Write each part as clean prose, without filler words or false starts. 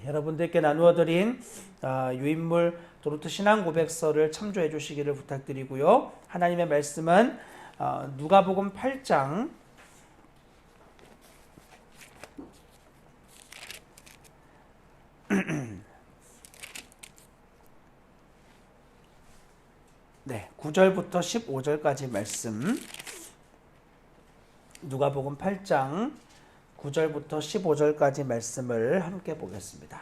여러분들께 나누어드린 유인물 도르트 신앙 고백서를 참조해 주시기를 부탁드리고요. 하나님의 말씀은 누가복음 8장 네, 9절부터 15절까지 말씀, 누가복음 8장 9절부터 15절까지 말씀을 함께 보겠습니다.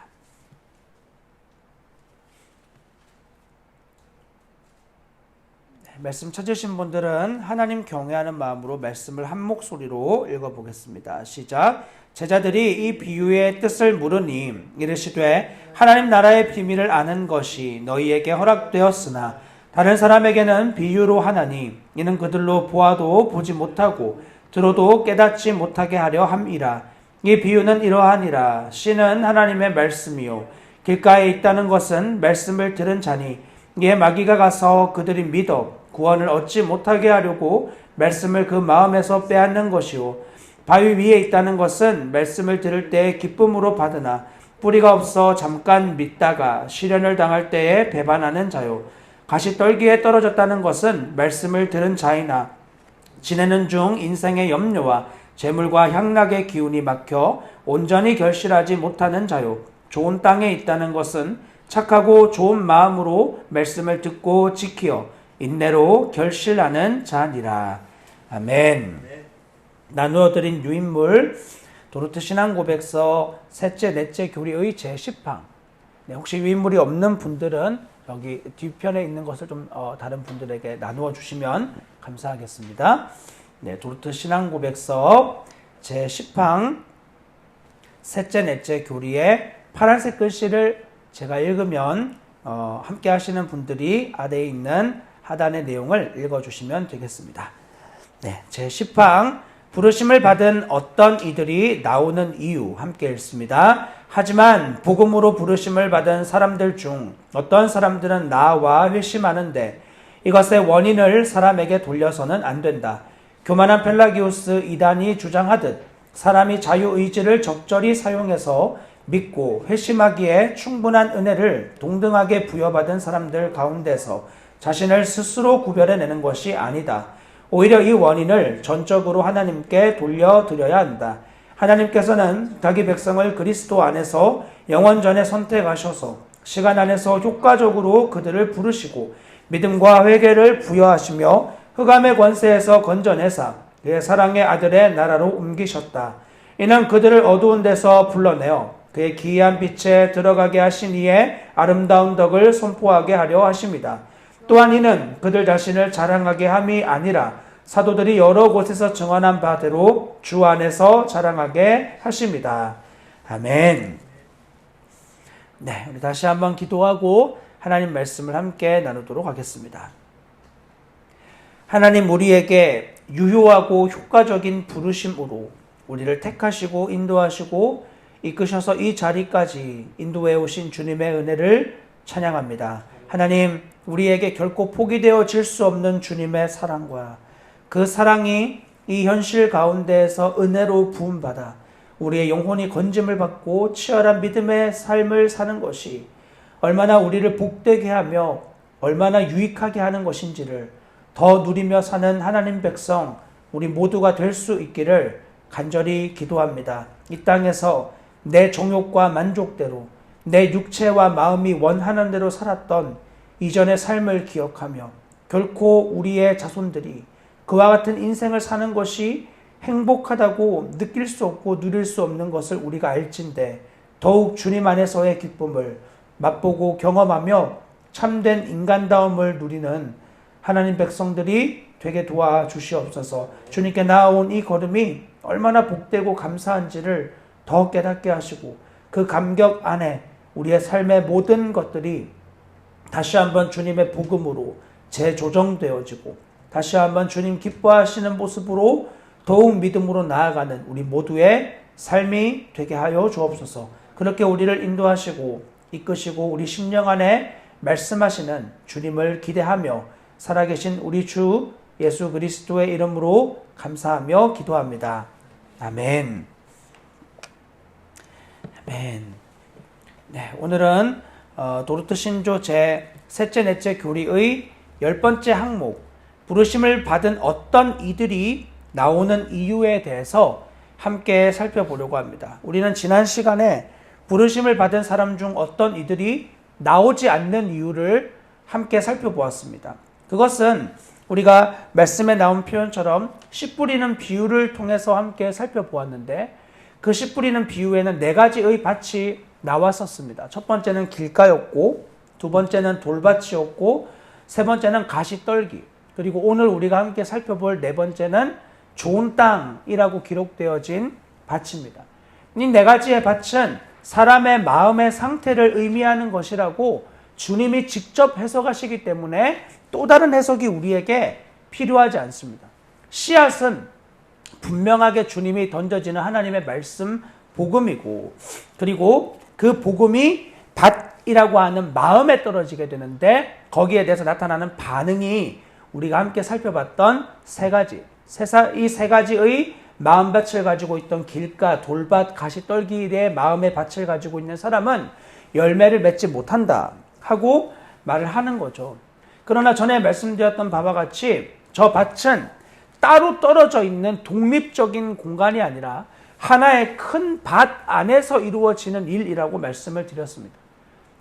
네, 말씀 찾으신 분들은 하나님 경외하는 마음으로 말씀을 한 목소리로 읽어보겠습니다. 시작. 제자들이 이 비유의 뜻을 물으니 이르시되 하나님 나라의 비밀을 아는 것이 너희에게 허락되었으나 다른 사람에게는 비유로 하나니 이는 그들로 보아도 보지 못하고 들어도 깨닫지 못하게 하려 함이라. 이 비유는 이러하니라. 씨는 하나님의 말씀이요 길가에 있다는 것은 말씀을 들은 자니 이에 마귀가 가서 그들이 믿어 구원을 얻지 못하게 하려고 말씀을 그 마음에서 빼앗는 것이요 바위 위에 있다는 것은 말씀을 들을 때에 기쁨으로 받으나 뿌리가 없어 잠깐 믿다가 시련을 당할 때에 배반하는 자요 가시떨기에 떨어졌다는 것은 말씀을 들은 자이나 지내는 중 인생의 염려와 재물과 향락의 기운이 막혀 온전히 결실하지 못하는 자요 좋은 땅에 있다는 것은 착하고 좋은 마음으로 말씀을 듣고 지키어 인내로 결실하는 자니라. 아멘. 나누어드린 유인물 도르트 신앙 고백서 셋째 넷째 교리의 제10항. 혹시 유인물이 없는 분들은 여기 뒤편에 있는 것을 좀 다른 분들에게 나누어 주시면 감사하겠습니다. 네, 도르트 신앙 고백서 제10항 셋째 넷째 교리의 파란색 글씨를 제가 읽으면 함께 하시는 분들이 아래에 있는 하단의 내용을 읽어주시면 되겠습니다. 네, 제10항 부르심을 받은 어떤 이들이 나오는 이유 함께 읽습니다. 하지만 복음으로 부르심을 받은 사람들 중 어떤 사람들은 나와 회심하는데 이것의 원인을 사람에게 돌려서는 안 된다. 교만한 펠라기우스 이단이 주장하듯 사람이 자유의지를 적절히 사용해서 믿고 회심하기에 충분한 은혜를 동등하게 부여받은 사람들 가운데서 자신을 스스로 구별해내는 것이 아니다. 오히려 이 원인을 전적으로 하나님께 돌려드려야 한다. 하나님께서는 자기 백성을 그리스도 안에서 영원전에 선택하셔서 시간 안에서 효과적으로 그들을 부르시고 믿음과 회개를 부여하시며 흑암의 권세에서 건져내사 그의 사랑의 아들의 나라로 옮기셨다. 이는 그들을 어두운 데서 불러내어 그의 기이한 빛에 들어가게 하신 이의 아름다운 덕을 선포하게 하려 하십니다. 또한 이는 그들 자신을 자랑하게 함이 아니라 사도들이 여러 곳에서 증언한 바대로 주 안에서 자랑하게 하십니다. 아멘. 네, 우리 다시 한번 기도하고 하나님 말씀을 함께 나누도록 하겠습니다. 하나님 우리에게 유효하고 효과적인 부르심으로 우리를 택하시고 인도하시고 이끄셔서 이 자리까지 인도해 오신 주님의 은혜를 찬양합니다. 하나님 우리에게 결코 포기되어질 수 없는 주님의 사랑과 그 사랑이 이 현실 가운데에서 은혜로 부음받아 우리의 영혼이 건짐을 받고 치열한 믿음의 삶을 사는 것이 얼마나 우리를 복되게 하며 얼마나 유익하게 하는 것인지를 더 누리며 사는 하나님 백성 우리 모두가 될 수 있기를 간절히 기도합니다. 이 땅에서 내 정욕과 만족대로 내 육체와 마음이 원하는 대로 살았던 이전의 삶을 기억하며 결코 우리의 자손들이 그와 같은 인생을 사는 것이 행복하다고 느낄 수 없고 누릴 수 없는 것을 우리가 알진대 더욱 주님 안에서의 기쁨을 맛보고 경험하며 참된 인간다움을 누리는 하나님 백성들이 되게 도와주시옵소서. 주님께 나아온 이 걸음이 얼마나 복되고 감사한지를 더 깨닫게 하시고 그 감격 안에 우리의 삶의 모든 것들이 다시 한번 주님의 복음으로 재조정되어지고 다시 한번 주님 기뻐하시는 모습으로 더욱 믿음으로 나아가는 우리 모두의 삶이 되게 하여 주옵소서. 그렇게 우리를 인도하시고 이끄시고 우리 심령 안에 말씀하시는 주님을 기대하며 살아계신 우리 주 예수 그리스도의 이름으로 감사하며 기도합니다. 아멘. 아멘. 네, 오늘은 도르트 신조 제 셋째 넷째 교리의 10번째 항목 부르심을 받은 어떤 이들이 나오는 이유에 대해서 함께 살펴보려고 합니다. 우리는 지난 시간에 부르심을 받은 사람 중 어떤 이들이 나오지 않는 이유를 함께 살펴보았습니다. 그것은 우리가 말씀에 나온 표현처럼 씨 뿌리는 비유를 통해서 함께 살펴보았는데 그 씨 뿌리는 비유에는 4가지의 밭이 나왔었습니다. 첫 번째는 길가였고, 두 번째는 돌밭이었고, 세 번째는 가시떨기, 그리고 오늘 우리가 함께 살펴볼 4번째는 좋은 땅이라고 기록되어진 밭입니다. 이 4가지의 밭은 사람의 마음의 상태를 의미하는 것이라고 주님이 직접 해석하시기 때문에 또 다른 해석이 우리에게 필요하지 않습니다. 씨앗은 분명하게 주님이 던져지는 하나님의 말씀 복음이고, 그리고 그 복음이 밭이라고 하는 마음에 떨어지게 되는데 거기에 대해서 나타나는 반응이 우리가 함께 살펴봤던 이 세 가지의 마음밭을 가지고 있던 길가, 돌밭, 가시떨기의 마음의 밭을 가지고 있는 사람은 열매를 맺지 못한다 하고 말을 하는 거죠. 그러나 전에 말씀드렸던 바와 같이 저 밭은 따로 떨어져 있는 독립적인 공간이 아니라 하나의 큰 밭 안에서 이루어지는 일이라고 말씀을 드렸습니다.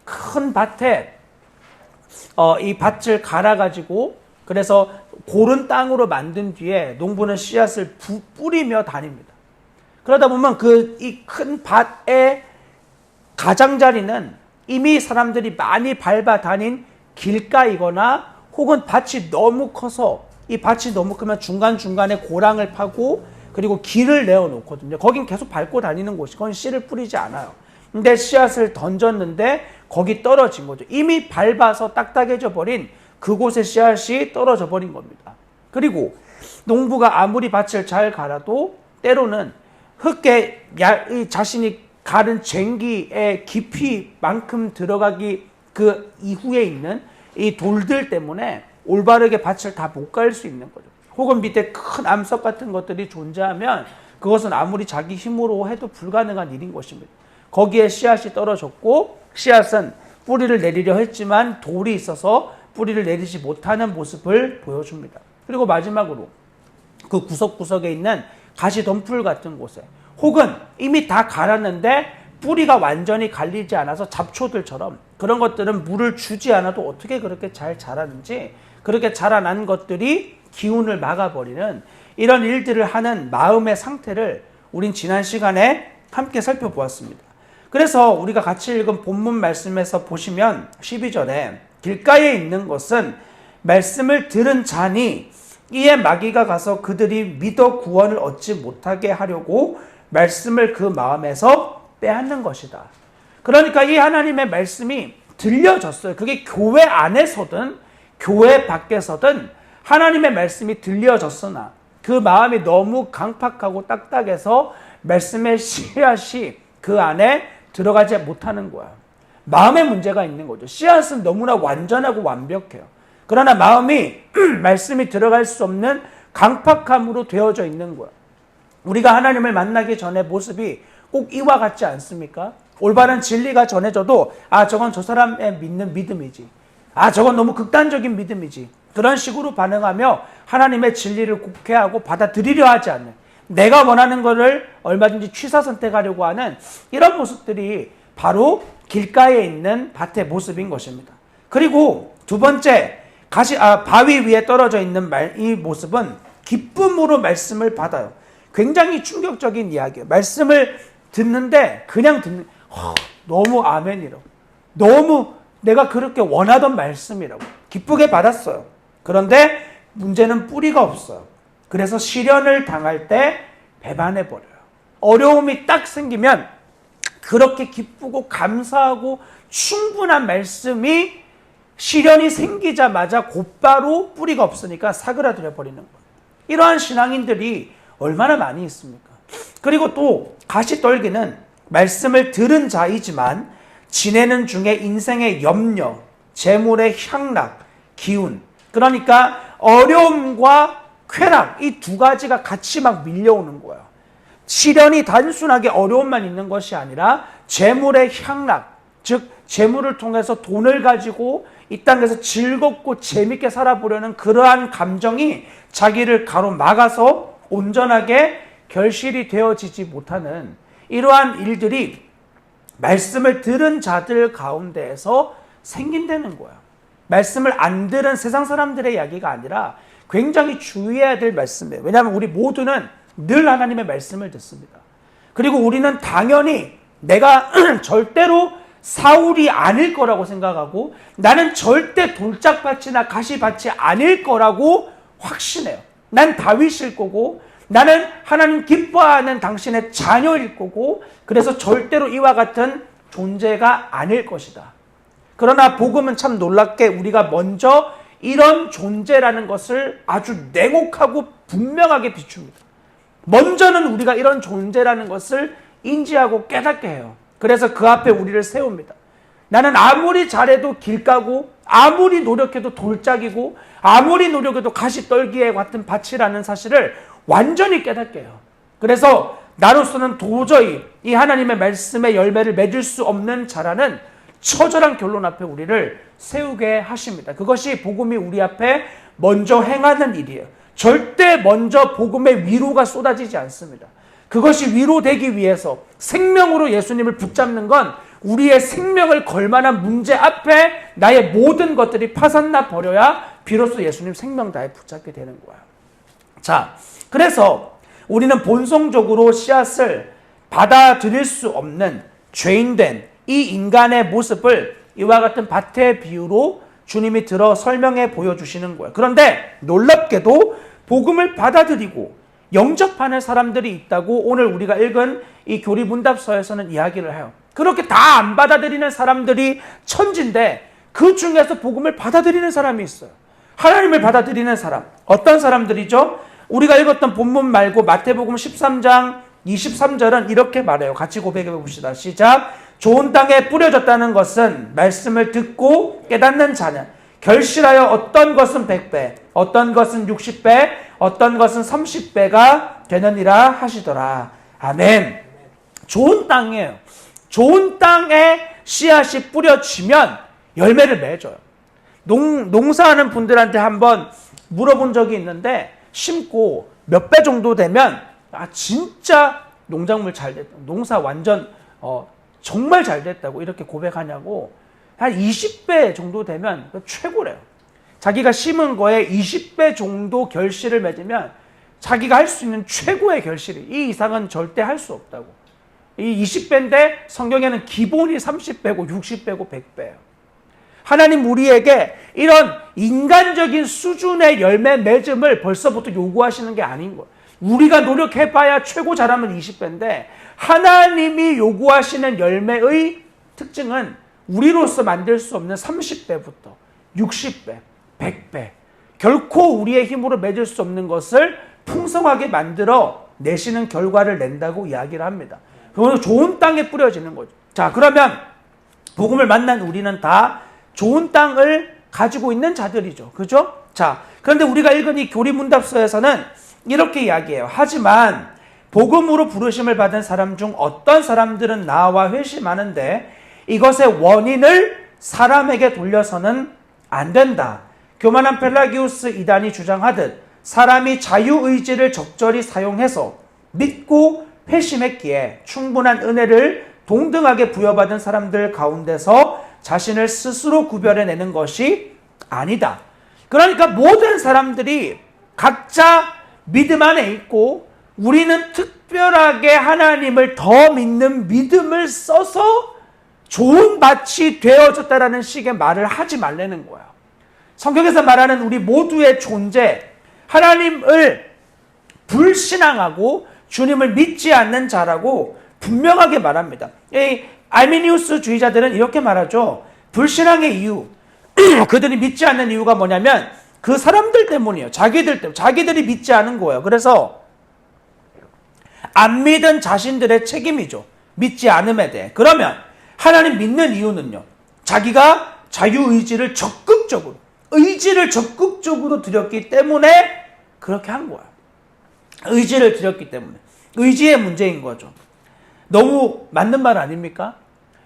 큰 밭에 이 밭을 갈아가지고 그래서 고른 땅으로 만든 뒤에 농부는 씨앗을 뿌리며 다닙니다. 그러다 보면 이 큰 밭의 가장자리는 이미 사람들이 많이 밟아 다닌 길가이거나 혹은 밭이 너무 커서 이 밭이 너무 크면 중간중간에 고랑을 파고 그리고 길을 내어놓거든요. 거긴 계속 밟고 다니는 곳이, 그건 씨를 뿌리지 않아요. 근데 씨앗을 던졌는데 거기 떨어진 거죠. 이미 밟아서 딱딱해져 버린 그곳에 씨앗이 떨어져 버린 겁니다. 그리고 농부가 아무리 밭을 잘 갈아도 때로는 흙에 자신이 가른 쟁기의 깊이만큼 들어가기 그 이후에 있는 이 돌들 때문에 올바르게 밭을 다 못 갈 수 있는 거죠. 혹은 밑에 큰 암석 같은 것들이 존재하면 그것은 아무리 자기 힘으로 해도 불가능한 일인 것입니다. 거기에 씨앗이 떨어졌고 씨앗은 뿌리를 내리려 했지만 돌이 있어서 뿌리를 내리지 못하는 모습을 보여줍니다. 그리고 마지막으로 그 구석구석에 있는 가시덤불 같은 곳에 혹은 이미 다 갈았는데 뿌리가 완전히 갈리지 않아서 잡초들처럼 그런 것들은 물을 주지 않아도 어떻게 그렇게 잘 자라는지 그렇게 자라난 것들이 기운을 막아버리는 이런 일들을 하는 마음의 상태를 우린 지난 시간에 함께 살펴보았습니다. 그래서 우리가 같이 읽은 본문 말씀에서 보시면 12절에 길가에 있는 것은 말씀을 들은 자니 이에 마귀가 가서 그들이 믿어 구원을 얻지 못하게 하려고 말씀을 그 마음에서 빼앗는 것이다. 그러니까 이 하나님의 말씀이 들려졌어요. 그게 교회 안에서든 교회 밖에서든 하나님의 말씀이 들려졌으나 그 마음이 너무 강팍하고 딱딱해서 말씀의 씨앗이 그 안에 들어가지 못하는 거야. 마음에 문제가 있는 거죠. 씨앗은 너무나 완전하고 완벽해요. 그러나 마음이 말씀이 들어갈 수 없는 강팍함으로 되어져 있는 거야. 우리가 하나님을 만나기 전에 모습이 꼭 이와 같지 않습니까? 올바른 진리가 전해져도 저건 저 사람의 믿는 믿음이지. 저건 너무 극단적인 믿음이지. 그런 식으로 반응하며 하나님의 진리를 곡해하고 받아들이려 하지 않는, 내가 원하는 것을 얼마든지 취사 선택하려고 하는 이런 모습들이 바로 길가에 있는 밭의 모습인 것입니다. 그리고 두 번째, 바위 위에 떨어져 있는 이 모습은 기쁨으로 말씀을 받아요. 굉장히 충격적인 이야기예요. 말씀을 듣는데 그냥 너무 아멘이라고, 너무 내가 그렇게 원하던 말씀이라고 기쁘게 받았어요. 그런데 문제는 뿌리가 없어요. 그래서 시련을 당할 때 배반해버려요. 어려움이 딱 생기면 그렇게 기쁘고 감사하고 충분한 말씀이 시련이 생기자마자 곧바로 뿌리가 없으니까 사그라들어 버리는 거예요. 이러한 신앙인들이 얼마나 많이 있습니까? 그리고 또 가시떨기는 말씀을 들은 자이지만 지내는 중에 인생의 염려, 재물의 향락, 기운, 그러니까 어려움과 쾌락, 이 두 가지가 같이 막 밀려오는 거예요. 시련이 단순하게 어려움만 있는 것이 아니라 재물의 향락, 즉 재물을 통해서 돈을 가지고 이 땅에서 즐겁고 재밌게 살아보려는 그러한 감정이 자기를 가로막아서 온전하게 결실이 되어지지 못하는 이러한 일들이 말씀을 들은 자들 가운데에서 생긴다는 거예요. 말씀을 안 들은 세상 사람들의 이야기가 아니라 굉장히 주의해야 될 말씀이에요. 왜냐하면 우리 모두는 늘 하나님의 말씀을 듣습니다. 그리고 우리는 당연히 내가 절대로 사울이 아닐 거라고 생각하고 나는 절대 돌짝밭이나 가시밭이 아닐 거라고 확신해요. 난 다윗일 거고 나는 하나님 기뻐하는 당신의 자녀일 거고 그래서 절대로 이와 같은 존재가 아닐 것이다. 그러나 복음은 참 놀랍게 우리가 먼저 이런 존재라는 것을 아주 냉혹하고 분명하게 비춥니다. 먼저는 우리가 이런 존재라는 것을 인지하고 깨닫게 해요. 그래서 그 앞에 우리를 세웁니다. 나는 아무리 잘해도 길 까고 아무리 노력해도 돌짝이고 아무리 노력해도 가시떨기에 같은 밭이라는 사실을 완전히 깨닫게 해요. 그래서 나로서는 도저히 이 하나님의 말씀의 열매를 맺을 수 없는 자라는 처절한 결론 앞에 우리를 세우게 하십니다. 그것이 복음이 우리 앞에 먼저 행하는 일이에요. 절대 먼저 복음의 위로가 쏟아지지 않습니다. 그것이 위로되기 위해서 생명으로 예수님을 붙잡는 건 우리의 생명을 걸 만한 문제 앞에 나의 모든 것들이 파산나 버려야 비로소 예수님 생명 다해 붙잡게 되는 거예요. 자, 그래서 우리는 본성적으로 씨앗을 받아들일 수 없는 죄인된 이 인간의 모습을 이와 같은 밭의 비유로 주님이 들어 설명해 보여주시는 거예요. 그런데 놀랍게도 복음을 받아들이고 영접하는 사람들이 있다고 오늘 우리가 읽은 이 교리문답서에서는 이야기를 해요. 그렇게 다 안 받아들이는 사람들이 천지인데 그 중에서 복음을 받아들이는 사람이 있어요. 하나님을 받아들이는 사람. 어떤 사람들이죠? 우리가 읽었던 본문 말고 마태복음 13장 23절은 이렇게 말해요. 같이 고백해 봅시다. 시작. 좋은 땅에 뿌려졌다는 것은 말씀을 듣고 깨닫는 자는 결실하여 어떤 것은 100배, 어떤 것은 60배, 어떤 것은 30배가 되느니라 하시더라. 아멘. 좋은 땅이에요. 좋은 땅에 씨앗이 뿌려지면 열매를 맺어요. 농사하는 분들한테 한번 물어본 적이 있는데 심고 몇 배 정도 되면 진짜 농작물 잘 됐다. 농사 완전 정말 잘 됐다고 이렇게 고백하냐고. 한 20배 정도 되면 최고래요. 자기가 심은 거에 20배 정도 결실을 맺으면 자기가 할 수 있는 최고의 결실이 이 이상은 절대 할 수 없다고. 이 20배인데 성경에는 기본이 30배고 60배고 100배예요. 하나님 우리에게 이런 인간적인 수준의 열매 맺음을 벌써부터 요구하시는 게 아닌 거예요. 우리가 노력해봐야 최고 잘하면 20배인데 하나님이 요구하시는 열매의 특징은 우리로서 만들 수 없는 30배부터 60배, 100배 결코 우리의 힘으로 맺을 수 없는 것을 풍성하게 만들어 내시는 결과를 낸다고 이야기를 합니다. 그건 좋은 땅에 뿌려지는 거죠. 자, 그러면 복음을 만난 우리는 다 좋은 땅을 가지고 있는 자들이죠. 그죠? 자, 그런데 우리가 읽은 이 교리문답서에서는 이렇게 이야기해요. 하지만 복음으로 부르심을 받은 사람 중 어떤 사람들은 나와 회심하는데 이것의 원인을 사람에게 돌려서는 안 된다. 교만한 펠라기우스 이단이 주장하듯 사람이 자유의지를 적절히 사용해서 믿고 회심했기에 충분한 은혜를 동등하게 부여받은 사람들 가운데서 자신을 스스로 구별해내는 것이 아니다. 그러니까 모든 사람들이 각자 믿음 안에 있고 우리는 특별하게 하나님을 더 믿는 믿음을 써서 좋은 밭이 되어졌다라는 식의 말을 하지 말라는 거야. 성경에서 말하는 우리 모두의 존재, 하나님을 불신앙하고 주님을 믿지 않는 자라고 분명하게 말합니다. 이 알미니우스 주의자들은 이렇게 말하죠. 불신앙의 이유, 그들이 믿지 않는 이유가 뭐냐면 그 사람들 때문이에요. 자기들이 믿지 않은 거예요. 그래서 안 믿은 자신들의 책임이죠. 믿지 않음에 대해. 그러면 하나님 믿는 이유는요. 자기가 자유의지를 적극적으로 드렸기 때문에 그렇게 한 거야. 의지를 드렸기 때문에. 의지의 문제인 거죠. 너무 맞는 말 아닙니까?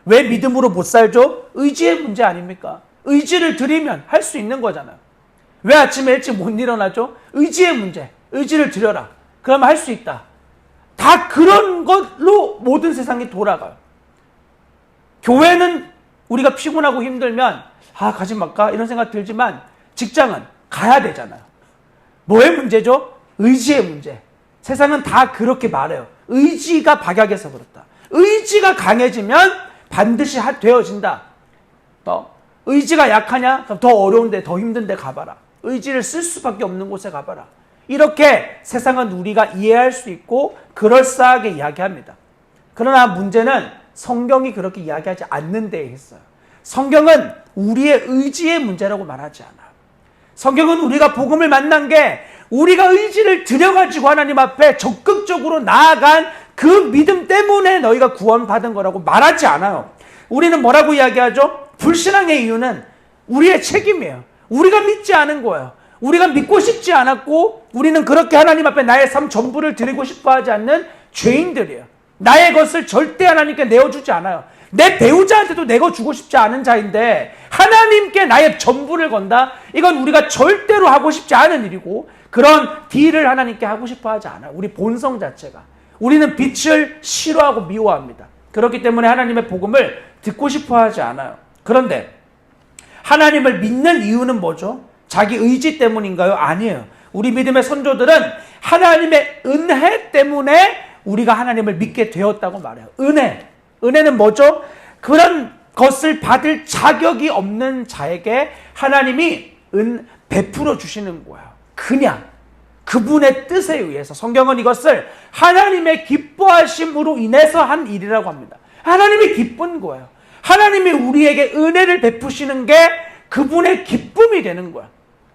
왜 믿음으로 못 살죠? 의지의 문제 아닙니까? 의지를 들이면 할 수 있는 거잖아요. 왜 아침에 일찍 못 일어나죠? 의지의 문제. 의지를 들여라. 그러면 할 수 있다. 다 그런 걸로 모든 세상이 돌아가요. 교회는 우리가 피곤하고 힘들면 가지 말까 이런 생각 들지만 직장은 가야 되잖아요. 뭐의 문제죠? 의지의 문제. 세상은 다 그렇게 말해요. 의지가 박약해서 그렇다. 의지가 강해지면 반드시 되어진다. 의지가 약하냐? 그럼 더 어려운데 더 힘든데 가봐라. 의지를 쓸 수밖에 없는 곳에 가봐라. 이렇게 세상은 우리가 이해할 수 있고 그럴싸하게 이야기합니다. 그러나 문제는 성경이 그렇게 이야기하지 않는 데에 있어요. 성경은 우리의 의지의 문제라고 말하지 않아요. 성경은 우리가 복음을 만난 게 우리가 의지를 들여가지고 하나님 앞에 적극적으로 나아간 그 믿음 때문에 너희가 구원받은 거라고 말하지 않아요. 우리는 뭐라고 이야기하죠? 불신앙의 이유는 우리의 책임이에요. 우리가 믿지 않은 거예요. 우리가 믿고 싶지 않았고 우리는 그렇게 하나님 앞에 나의 삶 전부를 드리고 싶어 하지 않는 죄인들이에요. 나의 것을 절대 하나님께 내어주지 않아요. 내 배우자한테도 내어주고 싶지 않은 자인데 하나님께 나의 전부를 건다? 이건 우리가 절대로 하고 싶지 않은 일이고 그런 딜을 하나님께 하고 싶어 하지 않아요. 우리 본성 자체가. 우리는 빛을 싫어하고 미워합니다. 그렇기 때문에 하나님의 복음을 듣고 싶어 하지 않아요. 그런데 하나님을 믿는 이유는 뭐죠? 자기 의지 때문인가요? 아니에요. 우리 믿음의 선조들은 하나님의 은혜 때문에 우리가 하나님을 믿게 되었다고 말해요. 은혜. 은혜는 뭐죠? 그런 것을 받을 자격이 없는 자에게 하나님이 베풀어 주시는 거예요. 그냥 그분의 뜻에 의해서. 성경은 이것을 하나님의 기뻐하심으로 인해서 한 일이라고 합니다. 하나님이 기쁜 거예요. 하나님이 우리에게 은혜를 베푸시는 게 그분의 기쁨이 되는 거야.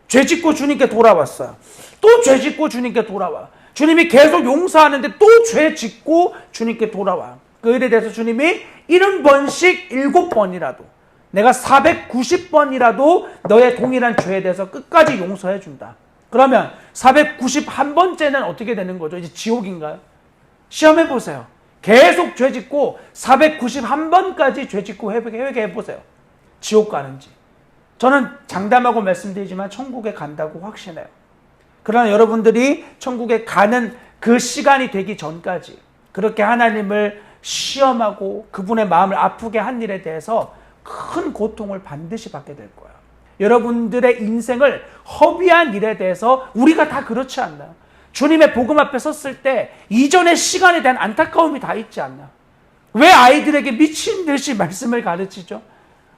죄 짓고 주님께 돌아왔어요. 또 죄 짓고 주님께 돌아와요. 주님이 계속 용서하는데 또 죄 짓고 주님께 돌아와요. 그 일에 대해서 주님이 70번씩 7번이라도 내가 490번이라도 너의 동일한 죄에 대해서 끝까지 용서해 준다. 그러면 491번째는 어떻게 되는 거죠? 이제 지옥인가요? 시험해 보세요. 계속 죄 짓고 491번까지 죄 짓고 회개해 보세요. 지옥 가는지. 저는 장담하고 말씀드리지만 천국에 간다고 확신해요. 그러나 여러분들이 천국에 가는 그 시간이 되기 전까지 그렇게 하나님을 시험하고 그분의 마음을 아프게 한 일에 대해서 큰 고통을 반드시 받게 될 거예요. 여러분들의 인생을 허비한 일에 대해서 우리가 다 그렇지 않나요? 주님의 복음 앞에 섰을 때 이전의 시간에 대한 안타까움이 다 있지 않나요? 왜 아이들에게 미친 듯이 말씀을 가르치죠?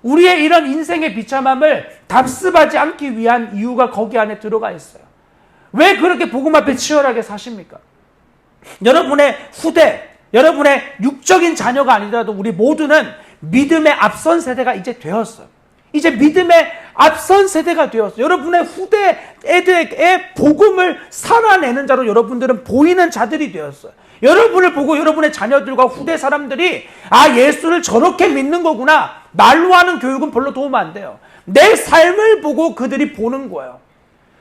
우리의 이런 인생의 비참함을 답습하지 않기 위한 이유가 거기 안에 들어가 있어요. 왜 그렇게 복음 앞에 치열하게 사십니까? 여러분의 후대, 여러분의 육적인 자녀가 아니더라도 우리 모두는 믿음의 앞선 세대가 이제 되었어요. 이제 믿음의 앞선 세대가 되었어요. 여러분의 후대 애들의 복음을 살아내는 자로 여러분들은 보이는 자들이 되었어요. 여러분을 보고 여러분의 자녀들과 후대 사람들이 예수를 저렇게 믿는 거구나. 말로 하는 교육은 별로 도움 안 돼요. 내 삶을 보고 그들이 보는 거예요.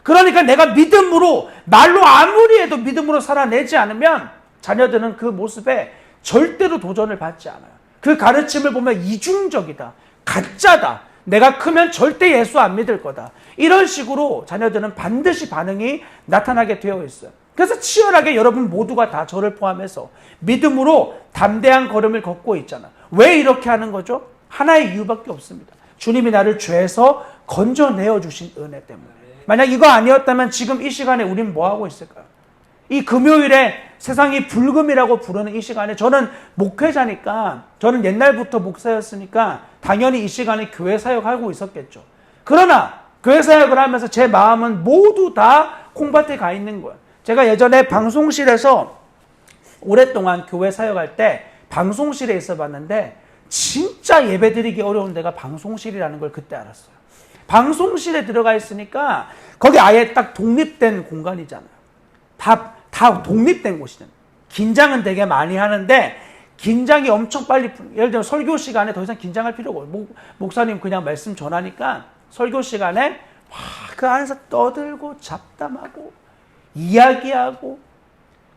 그러니까 내가 믿음으로 말로 아무리 해도 믿음으로 살아내지 않으면 자녀들은 그 모습에 절대로 도전을 받지 않아요. 그 가르침을 보면 이중적이다. 가짜다. 내가 크면 절대 예수 안 믿을 거다. 이런 식으로 자녀들은 반드시 반응이 나타나게 되어 있어요. 그래서 치열하게 여러분 모두가 다 저를 포함해서 믿음으로 담대한 걸음을 걷고 있잖아. 왜 이렇게 하는 거죠? 하나의 이유밖에 없습니다. 주님이 나를 죄에서 건져내어 주신 은혜 때문에. 만약 이거 아니었다면 지금 이 시간에 우린 뭐 하고 있을까요? 이 금요일에 세상이 불금이라고 부르는 이 시간에 저는 목회자니까, 저는 옛날부터 목사였으니까 당연히 이 시간에 교회 사역하고 있었겠죠. 그러나 교회 사역을 하면서 제 마음은 모두 다 콩밭에 가 있는 거예요. 제가 예전에 방송실에서 오랫동안 교회 사역할 때 방송실에 있어 봤는데 진짜 예배드리기 어려운 데가 방송실이라는 걸 그때 알았어요. 방송실에 들어가 있으니까 거기 아예 딱 독립된 공간이잖아요. 다 독립된 곳이잖아요. 긴장은 되게 많이 하는데 긴장이 엄청 빨리 예를 들면 설교 시간에 더 이상 긴장할 필요가 없어요. 목사님 그냥 말씀 전하니까 설교 시간에 그 안에서 떠들고 잡담하고 이야기하고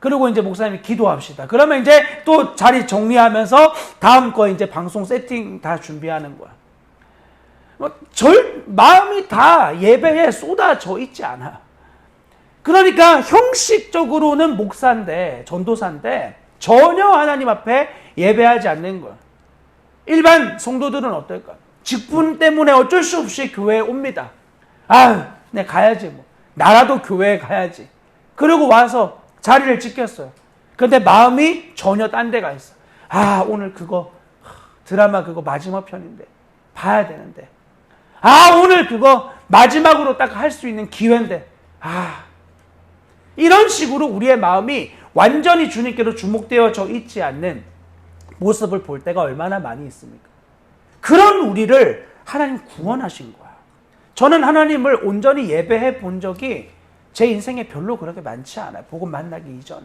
그리고 이제 목사님이 기도합시다. 그러면 이제 또 자리 정리하면서 다음 거 이제 방송 세팅 다 준비하는 거야. 마음이 다 예배에 쏟아져 있지 않아. 그러니까 형식적으로는 목사인데, 전도사인데 전혀 하나님 앞에 예배하지 않는 거야. 일반 성도들은 어떨까? 직분 때문에 어쩔 수 없이 교회에 옵니다. 내 가야지 뭐. 나라도 교회에 가야지. 그리고 와서 자리를 지켰어요. 근데 마음이 전혀 딴 데가 있어. 오늘 그거 드라마 그거 마지막 편인데 봐야 되는데. 오늘 그거 마지막으로 딱 할 수 있는 기회인데. 이런 식으로 우리의 마음이 완전히 주님께로 주목되어져 있지 않는 모습을 볼 때가 얼마나 많이 있습니까? 그런 우리를 하나님 구원하신 거야. 저는 하나님을 온전히 예배해 본 적이 제 인생에 별로 그렇게 많지 않아요. 복음 만나기 이전에.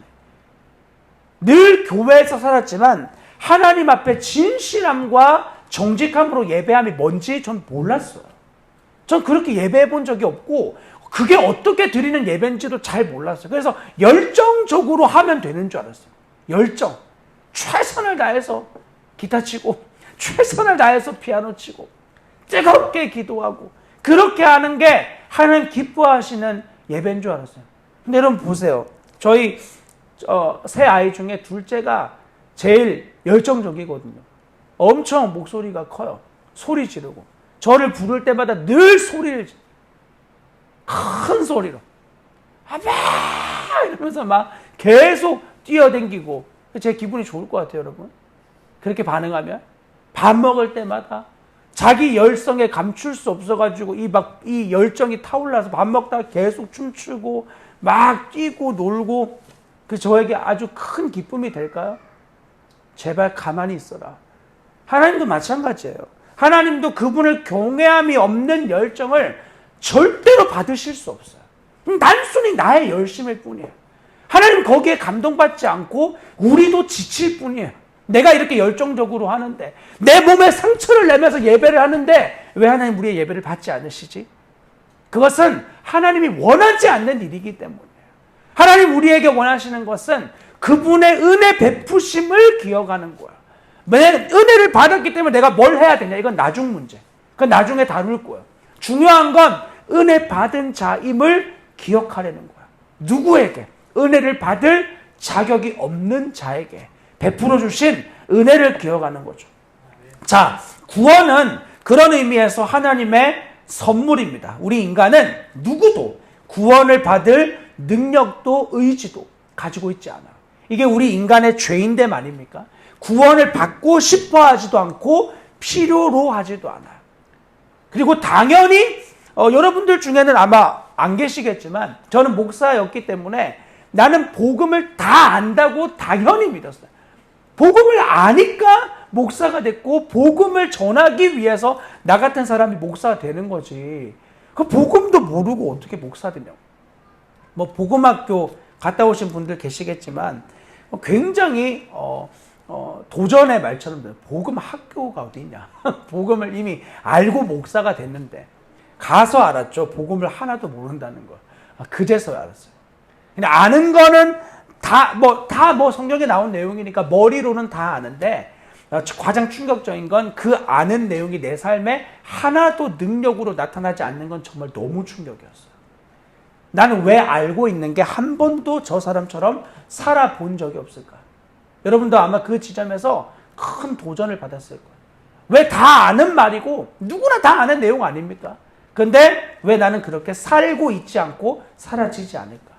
늘 교회에서 살았지만 하나님 앞에 진실함과 정직함으로 예배함이 뭔지 전 몰랐어요. 전 그렇게 예배해 본 적이 없고 그게 어떻게 드리는 예배인지도 잘 몰랐어요. 그래서 열정적으로 하면 되는 줄 알았어요. 열정. 최선을 다해서 기타 치고 최선을 다해서 피아노 치고 뜨겁게 기도하고 그렇게 하는 게 하나님 기뻐하시는 예배인 줄 알았어요. 근데 여러분 보세요. 저희 세 아이 중에 둘째가 제일 열정적이거든요. 엄청 목소리가 커요. 소리 지르고. 저를 부를 때마다 늘 소리를 큰 소리로 이러면서 막 계속 뛰어댕기고 제 기분이 좋을 것 같아요, 여러분. 그렇게 반응하면 밥 먹을 때마다 자기 열성에 감출 수 없어가지고 이 열정이 타올라서 밥 먹다가 계속 춤추고 막 뛰고 놀고 그 저에게 아주 큰 기쁨이 될까요? 제발 가만히 있어라. 하나님도 마찬가지예요. 하나님도 그분을 경외함이 없는 열정을 절대로 받으실 수 없어요. 단순히 나의 열심일 뿐이에요. 하나님 거기에 감동받지 않고 우리도 지칠 뿐이에요. 내가 이렇게 열정적으로 하는데 내 몸에 상처를 내면서 예배를 하는데 왜 하나님 우리의 예배를 받지 않으시지? 그것은 하나님이 원하지 않는 일이기 때문이에요. 하나님 우리에게 원하시는 것은 그분의 은혜 베푸심을 기억하는 거야. 은혜를 받았기 때문에 내가 뭘 해야 되냐? 이건 나중 문제. 그건 나중에 다룰 거야. 중요한 건 은혜 받은 자임을 기억하려는 거야. 누구에게? 은혜를 받을 자격이 없는 자에게 베풀어 주신 은혜를 기억하는 거죠. 자, 구원은 그런 의미에서 하나님의 선물입니다. 우리 인간은 누구도 구원을 받을 능력도 의지도 가지고 있지 않아요. 이게 우리 인간의 죄인됨 아닙니까? 구원을 받고 싶어 하지도 않고 필요로 하지도 않아요. 그리고 당연히 여러분들 중에는 아마 안 계시겠지만 저는 목사였기 때문에 나는 복음을 다 안다고 당연히 믿었어요. 복음을 아니까 목사가 됐고 복음을 전하기 위해서 나 같은 사람이 목사가 되는 거지. 그 복음도 모르고 어떻게 목사 되냐고. 뭐 복음학교 갔다 오신 분들 계시겠지만 굉장히 도전의 말처럼 돼요. 복음 학교가 어디 있냐. 복음을 이미 알고 목사가 됐는데 가서 알았죠. 복음을 하나도 모른다는 거. 그제서야 알았어요. 근데 아는 거는 다 성경에 나온 내용이니까 머리로는 다 아는데 가장 충격적인 건 그 아는 내용이 내 삶에 하나도 능력으로 나타나지 않는 건 정말 너무 충격이었어요. 나는 왜 알고 있는 게 한 번도 저 사람처럼 살아본 적이 없을까? 여러분도 아마 그 지점에서 큰 도전을 받았을 거예요. 왜 다 아는 말이고 누구나 다 아는 내용 아닙니까? 근데 왜 나는 그렇게 살고 있지 않고 사라지지 않을까?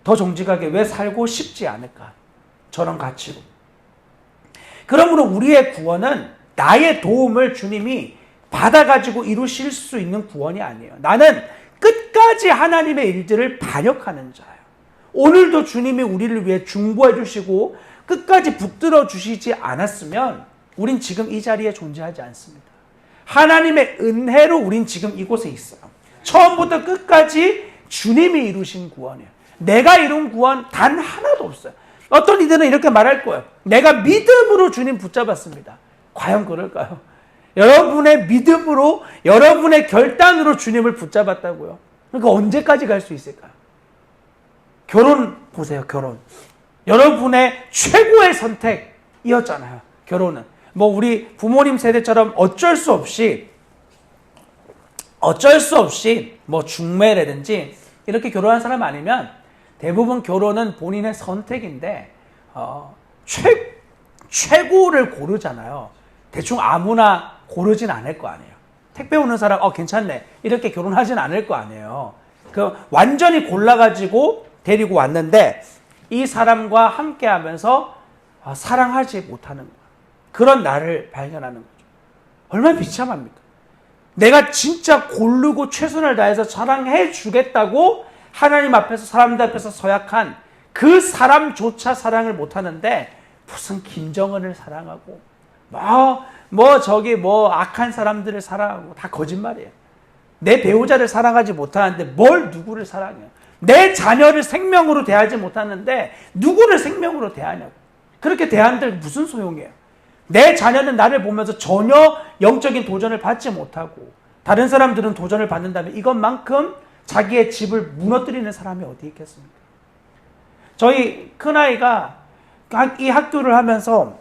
더 정직하게 왜 살고 싶지 않을까? 저런 가치로. 그러므로 우리의 구원은 나의 도움을 주님이 받아가지고 이루실 수 있는 구원이 아니에요. 나는 끝까지 하나님의 일들을 반역하는 자예요. 오늘도 주님이 우리를 위해 중보해 주시고 끝까지 붙들어 주시지 않았으면 우린 지금 이 자리에 존재하지 않습니다. 하나님의 은혜로 우린 지금 이곳에 있어요. 처음부터 끝까지 주님이 이루신 구원이에요. 내가 이룬 구원 단 하나도 없어요. 어떤 이들은 이렇게 말할 거예요. 내가 믿음으로 주님 붙잡았습니다. 과연 그럴까요? 여러분의 믿음으로, 여러분의 결단으로 주님을 붙잡았다고요. 그러니까 언제까지 갈 수 있을까요? 결혼 보세요, 결혼. 여러분의 최고의 선택이었잖아요. 결혼은. 뭐 우리 부모님 세대처럼 어쩔 수 없이 뭐 중매라든지 이렇게 결혼한 사람 아니면 대부분 결혼은 본인의 선택인데 최고를 고르잖아요. 대충 아무나 고르진 않을 거 아니에요. 택배 오는 사람 괜찮네 이렇게 결혼하진 않을 거 아니에요. 그 완전히 골라가지고 데리고 왔는데 이 사람과 함께하면서 사랑하지 못하는 거예요. 그런 나를 발견하는 거죠. 얼마나 비참합니까? 내가 진짜 고르고 최선을 다해서 사랑해 주겠다고 하나님 앞에서 사람들 앞에서 서약한 그 사람조차 사랑을 못하는데 무슨 김정은을 사랑하고 악한 사람들을 사랑하고 다 거짓말이에요. 내 배우자를 사랑하지 못하는데 뭘 누구를 사랑해요. 내 자녀를 생명으로 대하지 못하는데 누구를 생명으로 대하냐고. 그렇게 대한들 무슨 소용이에요. 내 자녀는 나를 보면서 전혀 영적인 도전을 받지 못하고 다른 사람들은 도전을 받는다면 이것만큼 자기의 집을 무너뜨리는 사람이 어디 있겠습니까? 저희 큰아이가 이 학교를 하면서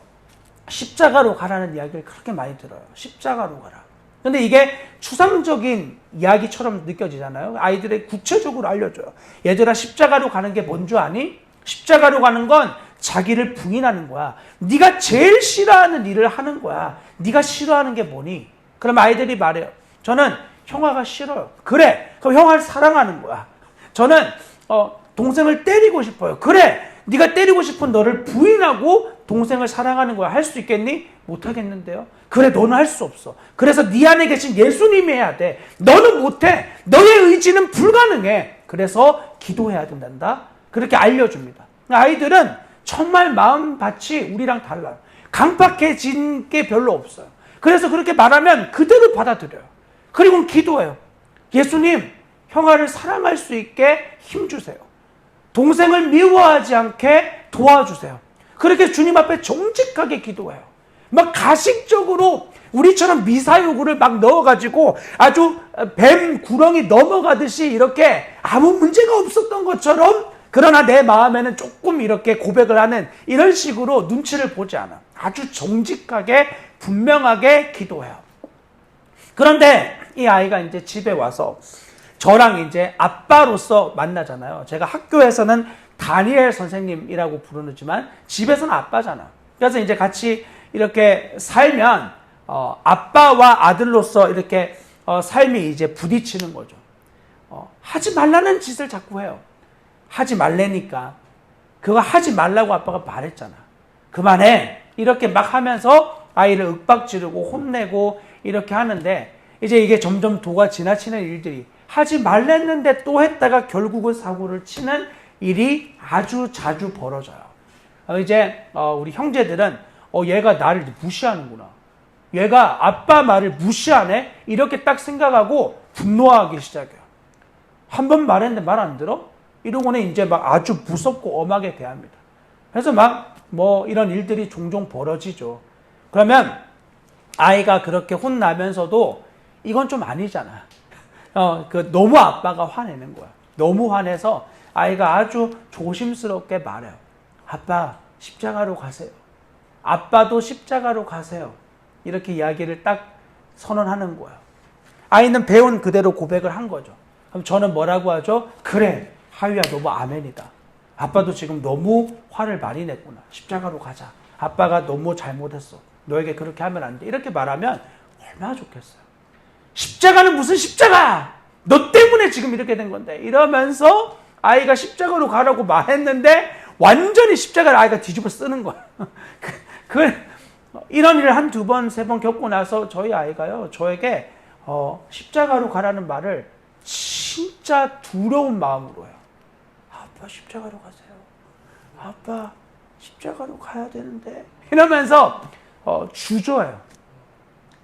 십자가로 가라는 이야기를 그렇게 많이 들어요. 십자가로 가라. 근데 이게 추상적인 이야기처럼 느껴지잖아요. 아이들의 구체적으로 알려줘요. 얘들아 십자가로 가는 게 뭔 줄 아니? 십자가로 가는 건 자기를 부인하는 거야. 네가 제일 싫어하는 일을 하는 거야. 네가 싫어하는 게 뭐니? 그럼 아이들이 말해요. 저는 형아가 싫어요. 그래. 그럼 형아를 사랑하는 거야. 저는 동생을 때리고 싶어요. 그래. 네가 때리고 싶은 너를 부인하고 동생을 사랑하는 거야. 할 수 있겠니? 못하겠는데요. 그래 너는 할 수 없어. 그래서 네 안에 계신 예수님이 해야 돼. 너는 못해. 너의 의지는 불가능해. 그래서 기도해야 된단다. 그렇게 알려줍니다. 아이들은 정말 마음밭이 우리랑 달라요. 강팍해진 게 별로 없어요. 그래서 그렇게 말하면 그대로 받아들여요. 그리고 기도해요. 예수님, 형아를 사랑할 수 있게 힘주세요. 동생을 미워하지 않게 도와주세요. 그렇게 주님 앞에 정직하게 기도해요. 막 가식적으로 우리처럼 미사여구를 막 넣어가지고 아주 뱀 구렁이 넘어가듯이 이렇게 아무 문제가 없었던 것처럼 그러나 내 마음에는 조금 이렇게 고백을 하는 이런 식으로 눈치를 보지 않아. 아주 정직하게 분명하게 기도해요. 그런데 이 아이가 이제 집에 와서 저랑 이제 아빠로서 만나잖아요. 제가 학교에서는 다니엘 선생님이라고 부르지만 집에서는 아빠잖아. 그래서 이제 같이 이렇게 살면 아빠와 아들로서 이렇게 삶이 이제 부딪히는 거죠. 하지 말라는 짓을 자꾸 해요. 하지 말래니까. 그거 하지 말라고 아빠가 말했잖아. 그만해. 이렇게 막 하면서 아이를 윽박지르고 혼내고 이렇게 하는데 이제 이게 점점 도가 지나치는 일들이 하지 말랬는데 또 했다가 결국은 사고를 치는 일이 아주 자주 벌어져요. 이제 우리 형제들은 얘가 나를 무시하는구나. 얘가 아빠 말을 무시하네? 이렇게 딱 생각하고 분노하기 시작해요. 한 번 말했는데 말 안 들어? 이러고는 이제 막 아주 무섭고 엄하게 대합니다. 그래서 막 이런 일들이 종종 벌어지죠. 그러면 아이가 그렇게 혼나면서도 이건 좀 아니잖아. 너무 아빠가 화내는 거야. 너무 화내서 아이가 아주 조심스럽게 말해요. 아빠, 십자가로 가세요. 아빠도 십자가로 가세요. 이렇게 이야기를 딱 선언하는 거예요. 아이는 배운 그대로 고백을 한 거죠. 그럼 저는 뭐라고 하죠? 그래, 하유야, 너무 아멘이다. 아빠도 지금 너무 화를 많이 냈구나. 십자가로 가자. 아빠가 너무 잘못했어. 너에게 그렇게 하면 안 돼. 이렇게 말하면 얼마나 좋겠어요. 십자가는 무슨 십자가! 너 때문에 지금 이렇게 된 건데. 이러면서 아이가 십자가로 가라고 말했는데 완전히 십자가를 아이가 뒤집어 쓰는 거야. 이런 일을 한 두 번, 세 번 겪고 나서 저희 아이가요, 저에게 십자가로 가라는 말을 진짜 두려운 마음으로 해요. 아빠 십자가로 가세요. 아빠 십자가로 가야 되는데. 이러면서 주저해요.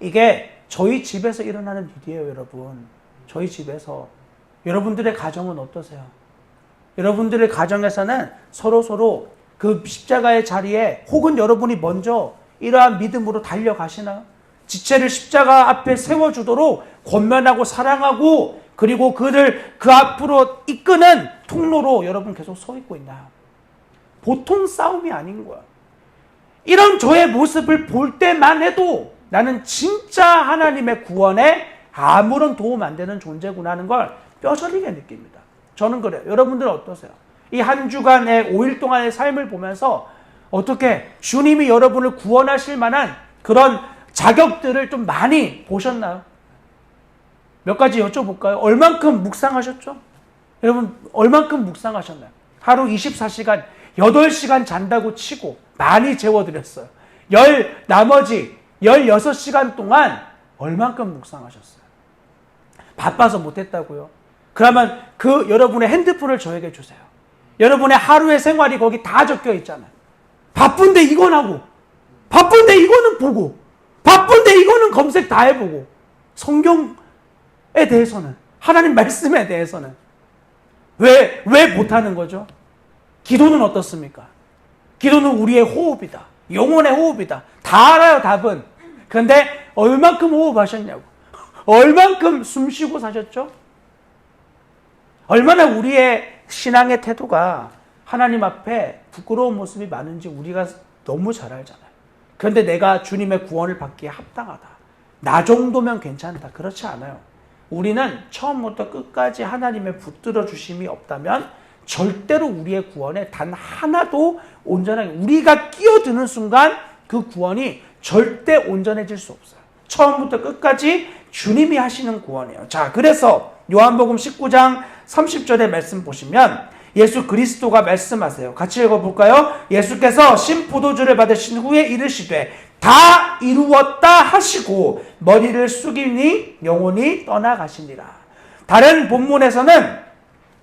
이게 저희 집에서 일어나는 일이에요, 여러분. 저희 집에서. 여러분들의 가정은 어떠세요? 여러분들의 가정에서는 서로 그 십자가의 자리에 혹은 여러분이 먼저 이러한 믿음으로 달려가시나요? 지체를 십자가 앞에 세워주도록 권면하고 사랑하고 그리고 그를 그 앞으로 이끄는 통로로 여러분 계속 서 있고 있나요? 보통 싸움이 아닌 거야. 이런 저의 모습을 볼 때만 해도 나는 진짜 하나님의 구원에 아무런 도움 안 되는 존재구나 하는 걸 뼈저리게 느낍니다. 저는 그래요. 여러분들은 어떠세요? 이 한 주간의 5일 동안의 삶을 보면서 어떻게 주님이 여러분을 구원하실 만한 그런 자격들을 좀 많이 보셨나요? 몇 가지 여쭤볼까요? 얼만큼 묵상하셨죠? 여러분, 얼만큼 묵상하셨나요? 하루 24시간, 8시간 잔다고 치고 많이 재워드렸어요. 나머지 16시간 동안 얼만큼 묵상하셨어요? 바빠서 못했다고요? 그러면 그 여러분의 핸드폰을 저에게 주세요. 여러분의 하루의 생활이 거기 다 적혀 있잖아요. 바쁜데 이건 하고, 바쁜데 이거는 보고, 바쁜데 이거는 검색 다 해보고, 성경에 대해서는, 하나님 말씀에 대해서는 왜 못하는 거죠? 기도는 어떻습니까? 기도는 우리의 호흡이다. 영혼의 호흡이다. 다 알아요, 답은. 그런데 얼만큼 호흡하셨냐고. 얼만큼 숨 쉬고 사셨죠? 얼마나 우리의 신앙의 태도가 하나님 앞에 부끄러운 모습이 많은지 우리가 너무 잘 알잖아요. 그런데 내가 주님의 구원을 받기에 합당하다. 나 정도면 괜찮다. 그렇지 않아요. 우리는 처음부터 끝까지 하나님의 붙들어 주심이 없다면 절대로 우리의 구원에 단 하나도 온전하게, 우리가 끼어드는 순간 그 구원이 절대 온전해질 수 없어요. 처음부터 끝까지 주님이 하시는 구원이에요. 자, 그래서 요한복음 19장 30절의 말씀 보시면 예수 그리스도가 말씀하세요. 같이 읽어볼까요? 예수께서 신포도주를 받으신 후에 이르시되 다 이루었다 하시고 머리를 숙이니 영혼이 떠나가시니라. 다른 본문에서는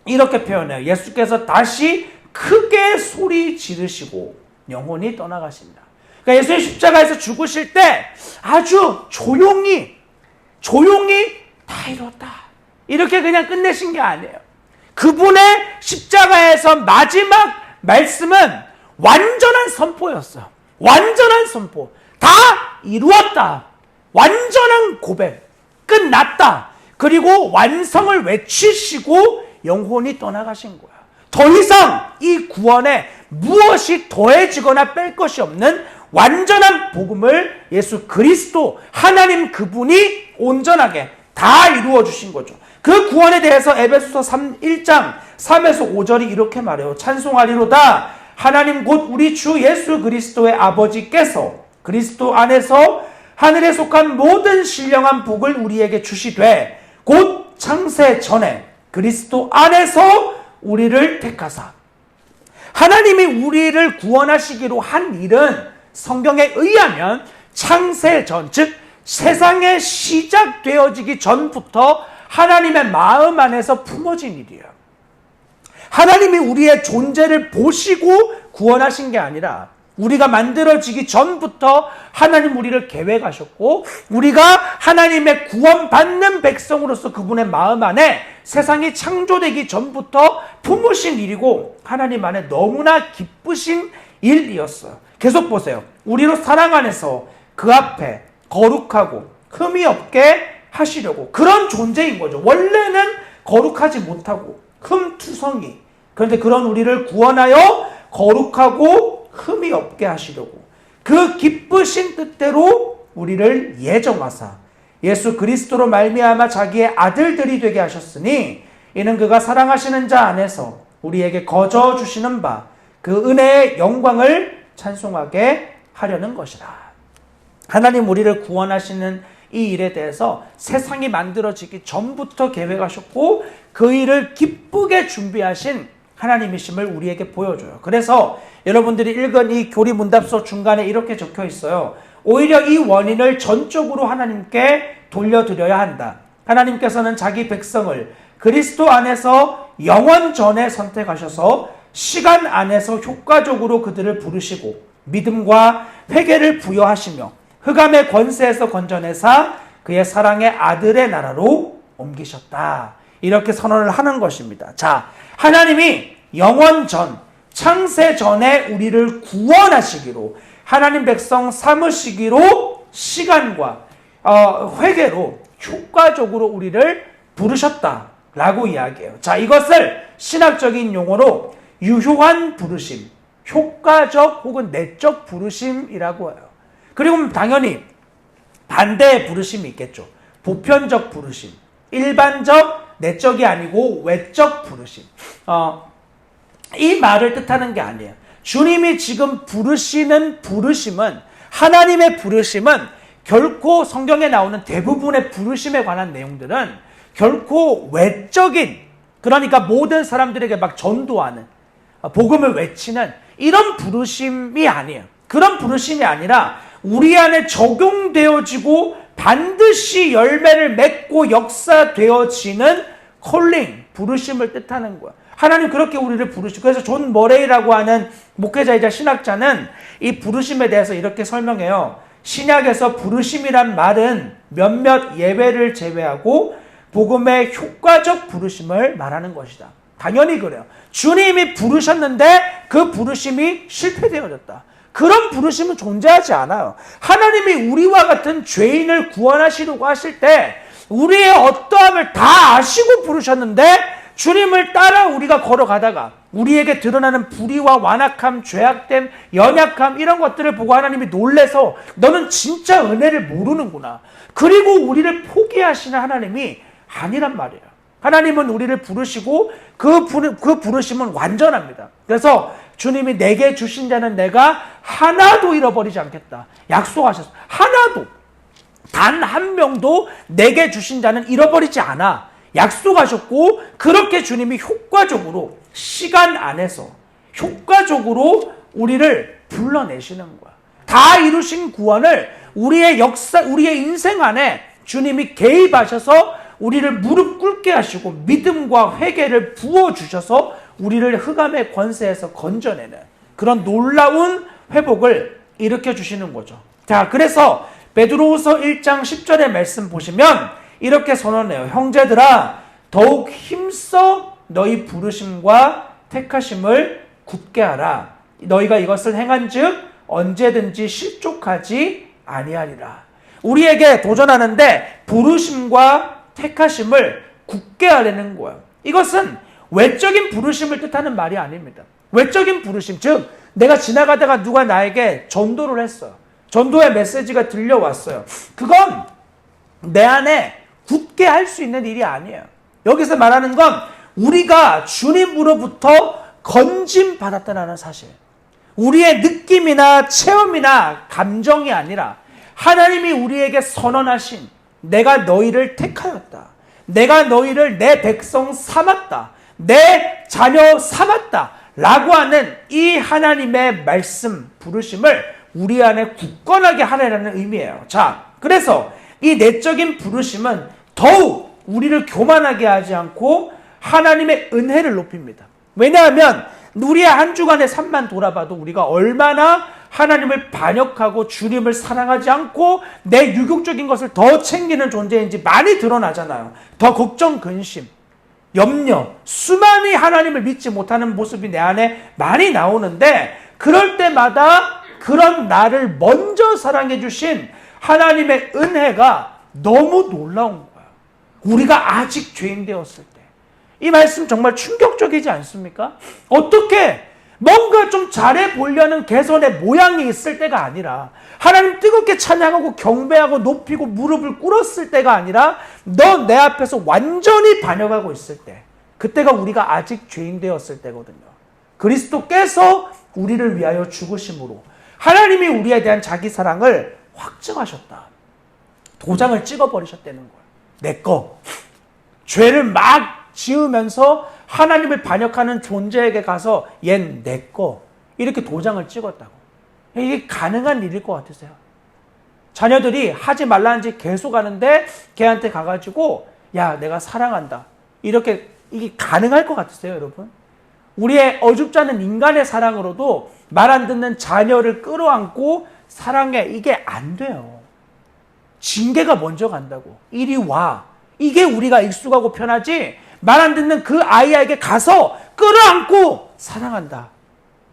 이렇게 표현해요. 예수께서 다시 크게 소리 지르시고 영혼이 떠나가시니라. 그러니까 예수의 십자가에서 죽으실 때 아주 조용히 다 이뤘다. 이렇게 그냥 끝내신 게 아니에요. 그분의 십자가에서 마지막 말씀은 완전한 선포였어요. 완전한 선포. 다 이루었다. 완전한 고백. 끝났다. 그리고 완성을 외치시고 영혼이 떠나가신 거야. 더 이상 이 구원에 무엇이 더해지거나 뺄 것이 없는 완전한 복음을 예수 그리스도 하나님 그분이 온전하게 다 이루어 주신 거죠. 그 구원에 대해서 에베소서 1장 3에서 5절이 이렇게 말해요. 찬송하리로다. 하나님 곧 우리 주 예수 그리스도의 아버지께서 그리스도 안에서 하늘에 속한 모든 신령한 복을 우리에게 주시되 곧 창세 전에 그리스도 안에서 우리를 택하사. 하나님이 우리를 구원하시기로 한 일은 성경에 의하면 창세 전, 즉 세상에 시작되어지기 전부터 하나님의 마음 안에서 품어진 일이에요. 하나님이 우리의 존재를 보시고 구원하신 게 아니라 우리가 만들어지기 전부터 하나님 우리를 계획하셨고 우리가 하나님의 구원받는 백성으로서 그분의 마음 안에 세상이 창조되기 전부터 품으신 일이고 하나님 안에 너무나 기쁘신 일이었어요. 계속 보세요. 우리로 사랑 안에서 그 앞에 거룩하고 흠이 없게 하시려고 그런 존재인 거죠. 원래는 거룩하지 못하고 흠투성이, 그런데 그런 우리를 구원하여 거룩하고 흠이 없게 하시려고 그 기쁘신 뜻대로 우리를 예정하사 예수 그리스도로 말미암아 자기의 아들들이 되게 하셨으니 이는 그가 사랑하시는 자 안에서 우리에게 거저 주시는 바 그 은혜의 영광을 찬송하게 하려는 것이라. 하나님 우리를 구원하시는 이 일에 대해서 세상이 만들어지기 전부터 계획하셨고 그 일을 기쁘게 준비하신 하나님이심을 우리에게 보여줘요. 그래서 여러분들이 읽은 이 교리문답서 중간에 이렇게 적혀 있어요. 오히려 이 원인을 전적으로 하나님께 돌려드려야 한다. 하나님께서는 자기 백성을 그리스도 안에서 영원 전에 선택하셔서 시간 안에서 효과적으로 그들을 부르시고 믿음과 회개를 부여하시며 흑암의 권세에서 건져내사 그의 사랑의 아들의 나라로 옮기셨다. 이렇게 선언을 하는 것입니다. 자, 하나님이 영원 전, 창세 전에 우리를 구원하시기로 하나님 백성 삼으시기로 시간과 회개로 효과적으로 우리를 부르셨다라고 이야기해요. 자, 이것을 신학적인 용어로 유효한 부르심, 효과적 혹은 내적 부르심이라고 해요. 그리고 당연히 반대의 부르심이 있겠죠. 보편적 부르심, 일반적, 내적이 아니고 외적 부르심. 이 말을 뜻하는 게 아니에요. 주님이 지금 부르시는 부르심은, 하나님의 부르심은 결코 성경에 나오는 대부분의 부르심에 관한 내용들은 결코 외적인, 그러니까 모든 사람들에게 막 전도하는, 복음을 외치는 이런 부르심이 아니에요. 그런 부르심이 아니라 우리 안에 적용되어지고 반드시 열매를 맺고 역사되어지는 콜링, 부르심을 뜻하는 거야. 하나님 그렇게 우리를 부르시고, 그래서 존 머레이라고 하는 목회자이자 신학자는 이 부르심에 대해서 이렇게 설명해요. 신약에서 부르심이란 말은 몇몇 예외를 제외하고 복음의 효과적 부르심을 말하는 것이다. 당연히 그래요. 주님이 부르셨는데 그 부르심이 실패되어졌다. 그런 부르심은 존재하지 않아요. 하나님이 우리와 같은 죄인을 구원하시려고 하실 때 우리의 어떠함을 다 아시고 부르셨는데, 주님을 따라 우리가 걸어가다가 우리에게 드러나는 불의와 완악함, 죄악됨, 연약함, 이런 것들을 보고 하나님이 놀래서 너는 진짜 은혜를 모르는구나, 그리고 우리를 포기하시는 하나님이 아니란 말이에요. 하나님은 우리를 부르시고 그 부르심은 완전합니다. 그래서 주님이 내게 주신 자는 내가 하나도 잃어버리지 않겠다 약속하셨어요. 하나도, 단 한 명도 내게 주신 자는 잃어버리지 않아 약속하셨고, 그렇게 주님이 효과적으로 시간 안에서 효과적으로 우리를 불러내시는 거야. 다 이루신 구원을 우리의 역사, 우리의 인생 안에 주님이 개입하셔서 우리를 무릎 꿇게 하시고 믿음과 회개를 부어주셔서 우리를 흑암의 권세에서 건져내는 그런 놀라운 회복을 일으켜주시는 거죠. 자, 그래서 베드로후서 1장 10절의 말씀 보시면 이렇게 선언해요. 형제들아, 더욱 힘써 너희 부르심과 택하심을 굳게 하라. 너희가 이것을 행한즉 언제든지 실족하지 아니하리라. 우리에게 도전하는데 부르심과 택하심을 굳게 하려는 거예요. 이것은 외적인 부르심을 뜻하는 말이 아닙니다. 외적인 부르심, 즉 내가 지나가다가 누가 나에게 전도를 했어요. 전도의 메시지가 들려왔어요. 그건 내 안에 굳게 할 수 있는 일이 아니에요. 여기서 말하는 건 우리가 주님으로부터 건짐 받았다는 사실. 우리의 느낌이나 체험이나 감정이 아니라 하나님이 우리에게 선언하신, 내가 너희를 택하였다, 내가 너희를 내 백성 삼았다, 내 자녀 삼았다 라고 하는 이 하나님의 말씀, 부르심을 우리 안에 굳건하게 하라는 의미예요. 자, 그래서 이 내적인 부르심은 더욱 우리를 교만하게 하지 않고 하나님의 은혜를 높입니다. 왜냐하면 우리의 한 주간의 삶만 돌아봐도 우리가 얼마나 하나님을 반역하고 주님을 사랑하지 않고 내 유격적인 것을 더 챙기는 존재인지 많이 드러나잖아요. 더 걱정, 근심, 염려, 수많이 하나님을 믿지 못하는 모습이 내 안에 많이 나오는데, 그럴 때마다 그런 나를 먼저 사랑해 주신 하나님의 은혜가 너무 놀라운 거예요. 우리가 아직 죄인 되었을 때. 이 말씀 정말 충격적이지 않습니까? 어떻게 뭔가 좀 잘해보려는 개선의 모양이 있을 때가 아니라, 하나님 뜨겁게 찬양하고 경배하고 높이고 무릎을 꿇었을 때가 아니라 너 내 앞에서 완전히 반역하고 있을 때, 그때가 우리가 아직 죄인 되었을 때거든요. 그리스도께서 우리를 위하여 죽으심으로 하나님이 우리에 대한 자기 사랑을 확증하셨다. 도장을 찍어버리셨다는 거예요. 내 거. 죄를 막 지으면서 하나님을 반역하는 존재에게 가서 얜 내 거. 이렇게 도장을 찍었다고. 이게 가능한 일일 것 같으세요? 자녀들이 하지 말라는 짓 계속 하는데 걔한테 가가지고 야, 내가 사랑한다. 이렇게 이게 가능할 것 같으세요, 여러분? 우리의 어줍지 않은 인간의 사랑으로도 말 안 듣는 자녀를 끌어안고 사랑해. 이게 안 돼요. 징계가 먼저 간다고. 이리 와. 이게 우리가 익숙하고 편하지, 말 안 듣는 그 아이에게 가서 끌어안고 사랑한다.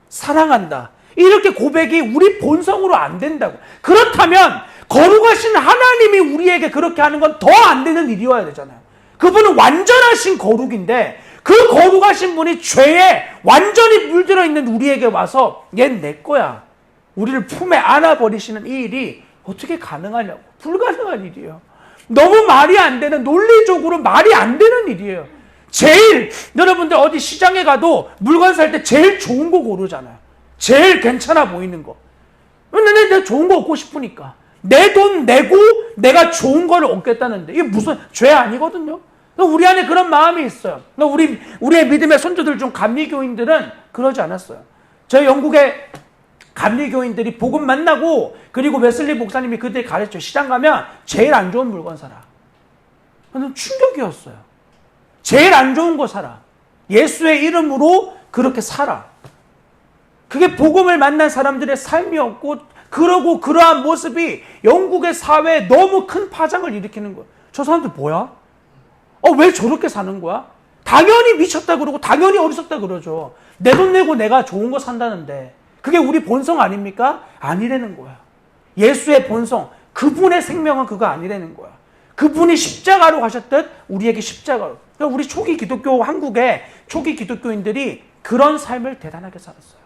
사랑한다. 이렇게 고백이 우리 본성으로 안 된다고. 그렇다면 거룩하신 하나님이 우리에게 그렇게 하는 건 더 안 되는 일이어야 되잖아요. 그분은 완전하신 거룩인데 그 거룩하신 분이 죄에 완전히 물들어 있는 우리에게 와서 얘는 내 거야, 우리를 품에 안아버리시는 이 일이 어떻게 가능하냐고. 불가능한 일이에요. 너무 말이 안 되는, 논리적으로 말이 안 되는 일이에요. 제일 여러분들 어디 시장에 가도 물건 살 때 제일 좋은 거 고르잖아요. 제일 괜찮아 보이는 거. 근데 내가 좋은 거 얻고 싶으니까 내 돈 내고 내가 좋은 거를 얻겠다는데 이게 무슨 죄 아니거든요. 우리 안에 그런 마음이 있어요. 우리의 믿음의 선조들 중 감리교인들은 그러지 않았어요. 저희 영국의 감리교인들이 복음 만나고, 그리고 웨슬리 목사님이 그들 가르쳐, 시장 가면 제일 안 좋은 물건 사라. 저는 충격이었어요. 제일 안 좋은 거 사라. 예수의 이름으로 그렇게 살아. 그게 복음을 만난 사람들의 삶이었고, 그러고 그러한 모습이 영국의 사회에 너무 큰 파장을 일으키는 거예요. 저 사람들 뭐야? 왜 저렇게 사는 거야? 당연히 미쳤다 그러고 당연히 어리석다 그러죠. 내 돈 내고 내가 좋은 거 산다는데 그게 우리 본성 아닙니까? 아니라는 거야. 예수의 본성, 그분의 생명은 그거 아니라는 거야. 그분이 십자가로 가셨듯 우리에게 십자가로. 그러니까 우리 초기 기독교, 한국의 초기 기독교인들이 그런 삶을 대단하게 살았어요.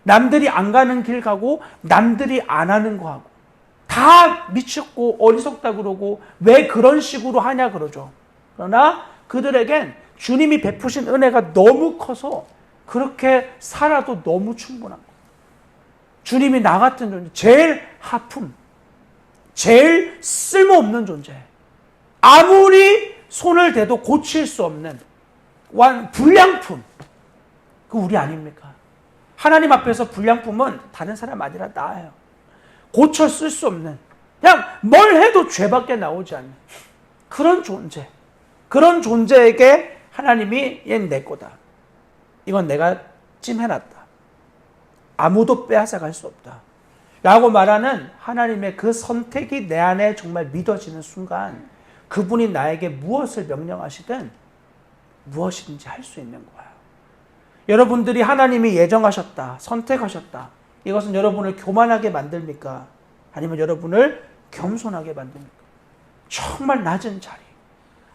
남들이 안 가는 길 가고 남들이 안 하는 거 하고 다 미쳤고 어리석다 그러고 왜 그런 식으로 하냐 그러죠. 그러나 그들에겐 주님이 베푸신 은혜가 너무 커서 그렇게 살아도 너무 충분한 거예요. 주님이 나 같은 존재, 제일 하품, 제일 쓸모없는 존재, 아무리 손을 대도 고칠 수 없는 불량품, 그 우리 아닙니까? 하나님 앞에서 불량품은 다른 사람 아니라 나예요. 고쳐 쓸 수 없는, 그냥 뭘 해도 죄밖에 나오지 않는 그런 존재, 그런 존재에게 하나님이 얘는 내 거다, 이건 내가 찜해놨다, 아무도 빼앗아갈 수 없다 라고 말하는 하나님의 그 선택이 내 안에 정말 믿어지는 순간 그분이 나에게 무엇을 명령하시든 무엇이든지 할 수 있는 거예요. 여러분들이 하나님이 예정하셨다, 선택하셨다, 이것은 여러분을 교만하게 만듭니까? 아니면 여러분을 겸손하게 만듭니까? 정말 낮은 자리,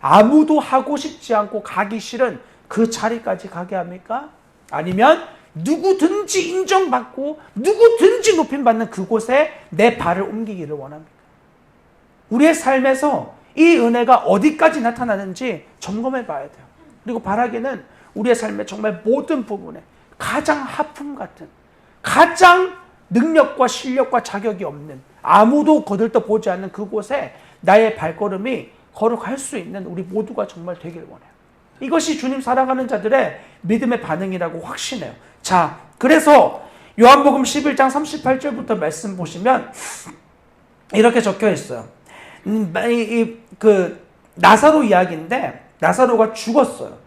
아무도 하고 싶지 않고 가기 싫은 그 자리까지 가게 합니까? 아니면 누구든지 인정받고 누구든지 높임받는 그곳에 내 발을 옮기기를 원합니까? 우리의 삶에서 이 은혜가 어디까지 나타나는지 점검해 봐야 돼요. 그리고 바라기는 우리의 삶의 정말 모든 부분에 가장 하품 같은, 가장 능력과 실력과 자격이 없는, 아무도 거들떠 보지 않는 그곳에 나의 발걸음이 걸어갈 수 있는 우리 모두가 정말 되길 원해요. 이것이 주님 사랑하는 자들의 믿음의 반응이라고 확신해요. 자, 그래서 요한복음 11장 38절부터 말씀 보시면 이렇게 적혀 있어요. 나사로 이야기인데, 나사로가 죽었어요.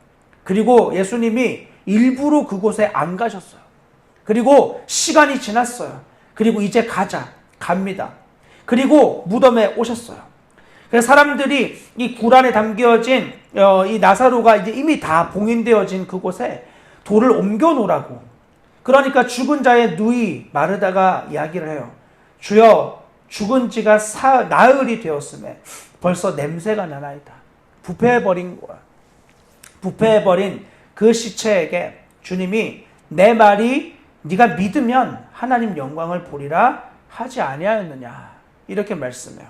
그리고 예수님이 일부러 그곳에 안 가셨어요. 그리고 시간이 지났어요. 그리고 이제 갑니다. 그리고 무덤에 오셨어요. 그래서 사람들이 이 구란에 담겨진 이 나사로가 이제 이미 다 봉인되어진 그곳에 돌을 옮겨 놓으라고. 그러니까 죽은 자의 누이 마르다가 이야기를 해요. 주여, 죽은 지가 나흘이 되었음에 벌써 냄새가 나나이다. 부패해버린 거야. 부패해버린 그 시체에게 주님이 내 말이 네가 믿으면 하나님 영광을 보리라 하지 아니하였느냐, 이렇게 말씀해요.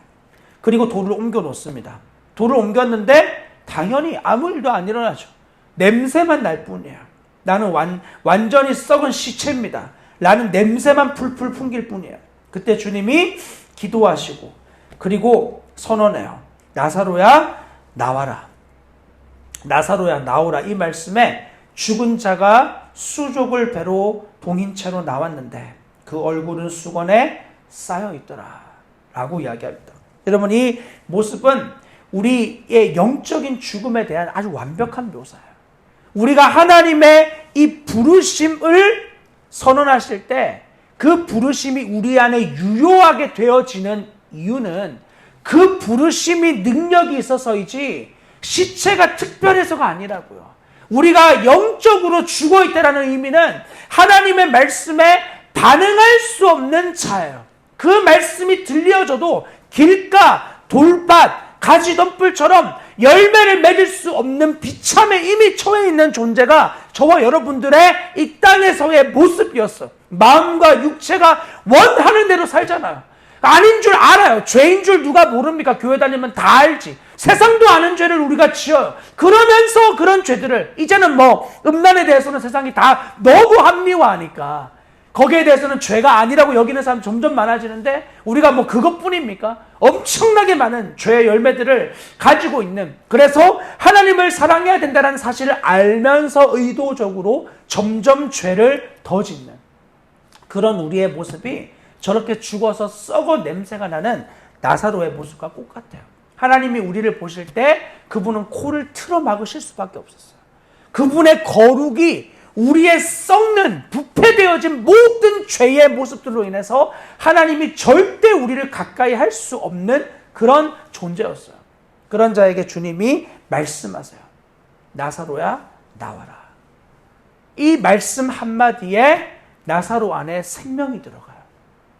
그리고 돌을 옮겨 놓습니다. 돌을 옮겼는데 당연히 아무 일도 안 일어나죠. 냄새만 날 뿐이에요. 나는 완전히 썩은 시체입니다. 나는 냄새만 풀풀 풍길 뿐이에요. 그때 주님이 기도하시고 그리고 선언해요. 나사로야 나와라. 나사로야 나오라. 이 말씀에 죽은 자가 수족을 배로 봉인 채로 나왔는데 그 얼굴은 수건에 쌓여 있더라 라고 이야기합니다. 여러분, 이 모습은 우리의 영적인 죽음에 대한 아주 완벽한 묘사예요. 우리가 하나님의 이 부르심을 선언하실 때 그 부르심이 우리 안에 유효하게 되어지는 이유는 그 부르심이 능력이 있어서이지 시체가 특별해서가 아니라고요. 우리가 영적으로 죽어있다는 의미는 하나님의 말씀에 반응할 수 없는 자예요. 그 말씀이 들려져도 길가, 돌밭, 가지던 뿔처럼 열매를 맺을 수 없는 비참에 이미 처해 있는 존재가 저와 여러분들의 이 땅에서의 모습이었어. 마음과 육체가 원하는 대로 살잖아요. 아닌 줄 알아요. 죄인 줄 누가 모릅니까? 교회 다니면 다 알지. 세상도 아는 죄를 우리가 지어요. 그러면서 그런 죄들을 이제는 음란에 대해서는 세상이 다 너무 합리화하니까 거기에 대해서는 죄가 아니라고 여기는 사람 점점 많아지는데 우리가 그것뿐입니까? 엄청나게 많은 죄의 열매들을 가지고 있는, 그래서 하나님을 사랑해야 된다는 사실을 알면서 의도적으로 점점 죄를 더 짓는 그런 우리의 모습이 저렇게 죽어서 썩어 냄새가 나는 나사로의 모습과 똑같아요. 하나님이 우리를 보실 때 그분은 코를 틀어 막으실 수밖에 없었어요. 그분의 거룩이 우리의 썩는 부패되어진 모든 죄의 모습들로 인해서 하나님이 절대 우리를 가까이 할 수 없는 그런 존재였어요. 그런 자에게 주님이 말씀하세요. 나사로야 나와라. 이 말씀 한마디에 나사로 안에 생명이 들어가요.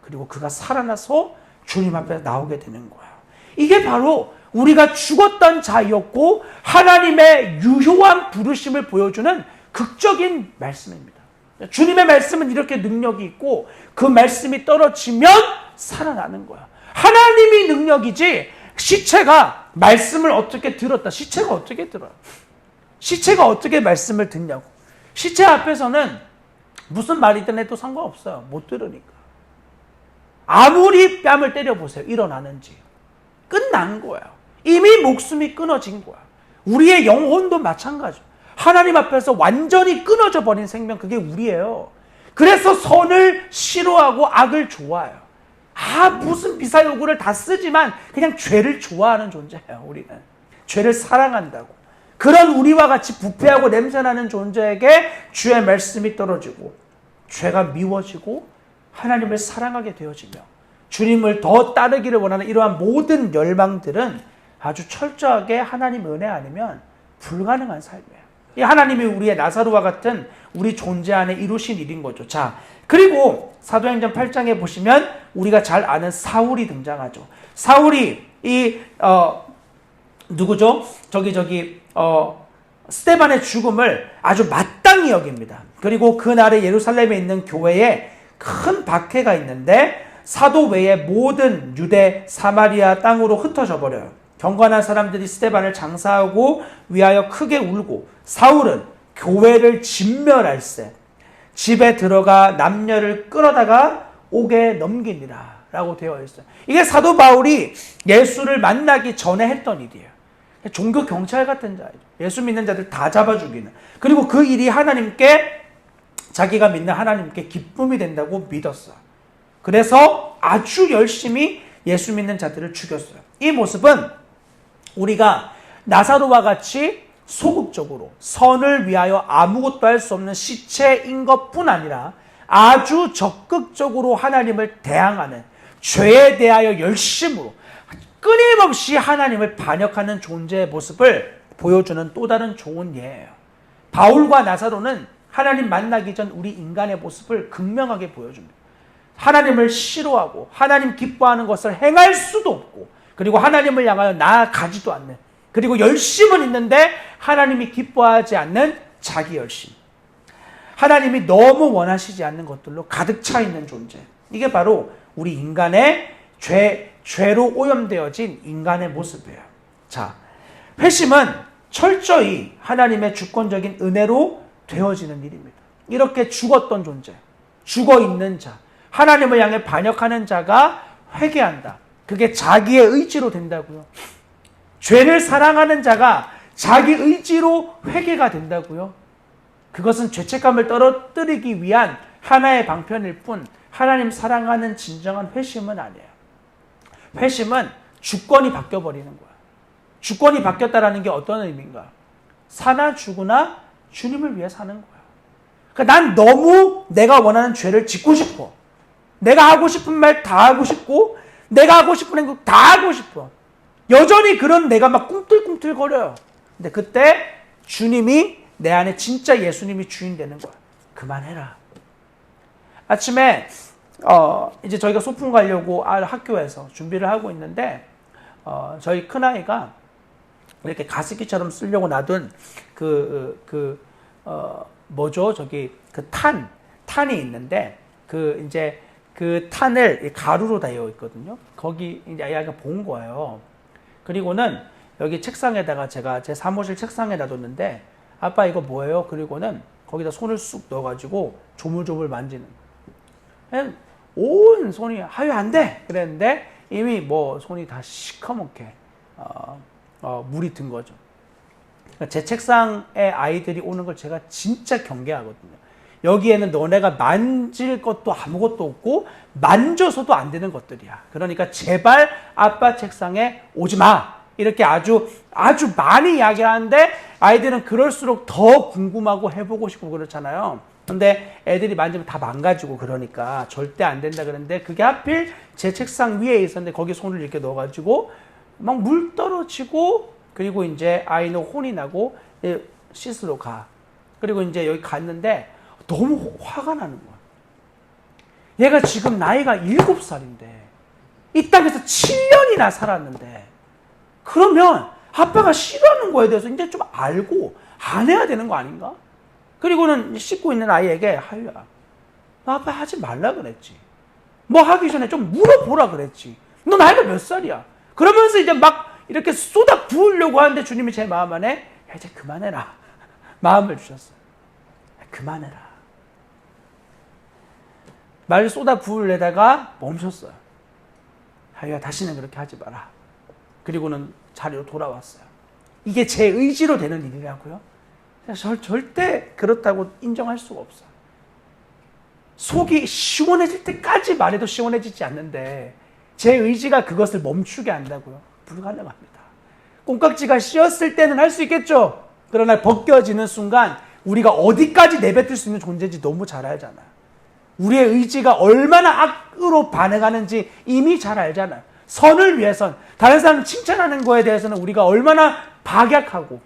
그리고 그가 살아나서 주님 앞에 나오게 되는 거예요. 이게 바로 우리가 죽었던 자였고 하나님의 유효한 부르심을 보여주는 극적인 말씀입니다. 주님의 말씀은 이렇게 능력이 있고 그 말씀이 떨어지면 살아나는 거야. 하나님이 능력이지 시체가 말씀을 어떻게 들었다. 시체가 어떻게 들어요? 시체가 어떻게 말씀을 듣냐고. 시체 앞에서는 무슨 말이든 해도 상관없어요. 못 들으니까. 아무리 뺨을 때려보세요. 일어나는지. 끝난 거예요. 이미 목숨이 끊어진 거야. 우리의 영혼도 마찬가지예요. 하나님 앞에서 완전히 끊어져 버린 생명, 그게 우리예요. 그래서 선을 싫어하고 악을 좋아해요. 무슨 미사여구를 다 쓰지만 그냥 죄를 좋아하는 존재예요. 우리는 죄를 사랑한다고. 그런 우리와 같이 부패하고 냄새나는 존재에게 주의 말씀이 떨어지고 죄가 미워지고 하나님을 사랑하게 되어지며 주님을 더 따르기를 원하는 이러한 모든 열망들은 아주 철저하게 하나님 은혜 아니면 불가능한 삶이에요. 이 하나님이 우리의 나사로와 같은 우리 존재 안에 이루신 일인 거죠. 자, 그리고 사도행전 8장에 보시면 우리가 잘 아는 사울이 등장하죠. 사울이 누구죠? 스데반의 죽음을 아주 마땅히 여깁니다. 그리고 그날에 예루살렘에 있는 교회에 큰 박해가 있는데 사도 외에 모든 유대, 사마리아 땅으로 흩어져 버려요. 경건한 사람들이 스데반을 장사하고 위하여 크게 울고 사울은 교회를 진멸할세 집에 들어가 남녀를 끌어다가 옥에 넘기니라 라고 되어 있어요. 이게 사도 바울이 예수를 만나기 전에 했던 일이에요. 종교 경찰 같은 자예요. 예수 믿는 자들 다 잡아 죽이는. 그리고 그 일이 자기가 믿는 하나님께 기쁨이 된다고 믿었어요. 그래서 아주 열심히 예수 믿는 자들을 죽였어요. 이 모습은 우리가 나사로와 같이 소극적으로 선을 위하여 아무것도 할 수 없는 시체인 것뿐 아니라 아주 적극적으로 하나님을 대항하는, 죄에 대하여 열심으로 끊임없이 하나님을 반역하는 존재의 모습을 보여주는 또 다른 좋은 예예요. 바울과 나사로는 하나님 만나기 전 우리 인간의 모습을 극명하게 보여줍니다. 하나님을 싫어하고 하나님 기뻐하는 것을 행할 수도 없고, 그리고 하나님을 향하여 나아가지도 않는, 그리고 열심은 있는데 하나님이 기뻐하지 않는 자기 열심, 하나님이 너무 원하시지 않는 것들로 가득 차 있는 존재. 이게 바로 우리 인간의 죄로 오염되어진 인간의 모습이에요. 자, 회심은 철저히 하나님의 주권적인 은혜로 되어지는 일입니다. 이렇게 죽었던 존재, 죽어있는 자, 하나님을 향해 반역하는 자가 회개한다. 그게 자기의 의지로 된다고요. 죄를 사랑하는 자가 자기 의지로 회개가 된다고요. 그것은 죄책감을 떨어뜨리기 위한 하나의 방편일 뿐 하나님 사랑하는 진정한 회심은 아니에요. 회심은 주권이 바뀌어버리는 거야. 주권이 바뀌었다라는 게 어떤 의미인가? 사나 죽으나 주님을 위해 사는 거야. 그러니까 난 너무 내가 원하는 죄를 짓고 싶어. 내가 하고 싶은 말 다 하고 싶고 내가 하고 싶은 행동 다 하고 싶어. 여전히 그런 내가 막 꿈틀꿈틀거려요. 근데 그때 주님이 내 안에 진짜 예수님이 주인 되는 거야. 그만해라. 아침에 이제 저희가 소풍 가려고 학교에서 준비를 하고 있는데 저희 큰아이가 이렇게 가습기처럼 쓰려고 놔둔 뭐죠? 저기 탄이 있는데 이제 그 탄을 가루로 되어 있거든요. 거기 이제 아이가 본 거예요. 그리고는 여기 책상에다가 제가 제 사무실 책상에 놔뒀는데 아빠 이거 뭐예요? 그리고는 거기다 손을 쑥 넣어가지고 조물조물 만지는 거예요. 온 손이 하유 안 돼! 그랬는데 이미 뭐 손이 다 시커멓게 물이 든 거죠. 제 책상에 아이들이 오는 걸 제가 진짜 경계하거든요. 여기에는 너네가 만질 것도 아무것도 없고 만져서도 안 되는 것들이야. 그러니까 제발 아빠 책상에 오지 마. 이렇게 아주 많이 이야기하는데 아이들은 그럴수록 더 궁금하고 해보고 싶고 그렇잖아요. 근데 애들이 만지면 다 망가지고 그러니까 절대 안 된다 그러는데 그게 하필 제 책상 위에 있었는데 거기 손을 이렇게 넣어가지고 막 물 떨어지고 그리고 이제 아이는 혼이 나고 씻으러 가. 그리고 이제 여기 갔는데 너무 화가 나는 거야. 얘가 지금 나이가 7살인데 이 땅에서 7년이나 살았는데 그러면 아빠가 싫어하는 거에 대해서 이제 좀 알고 안 해야 되는 거 아닌가? 그리고는 씻고 있는 아이에게 하유야, 너 아빠 하지 말라 그랬지. 뭐 하기 전에 좀 물어보라 그랬지. 너 나이가 몇 살이야? 그러면서 이제 막 이렇게 쏟아 부으려고 하는데 주님이 제 마음 안에 야, 이제 그만해라. 마음을 주셨어요. 그만해라. 말 쏟아 부으려다가 멈췄어요. 하유야, 다시는 그렇게 하지 마라. 그리고는 자리로 돌아왔어요. 이게 제 의지로 되는 일이라고요? 절대 그렇다고 인정할 수가 없어요. 속이 시원해질 때까지 말해도 시원해지지 않는데 제 의지가 그것을 멈추게 한다고요? 불가능합니다. 콩깍지가 씌었을 때는 할 수 있겠죠. 그러나 벗겨지는 순간 우리가 어디까지 내뱉을 수 있는 존재인지 너무 잘 알잖아요. 우리의 의지가 얼마나 악으로 반응하는지 이미 잘 알잖아요. 선을 위해선 다른 사람을 칭찬하는 거에 대해서는 우리가 얼마나 박약하고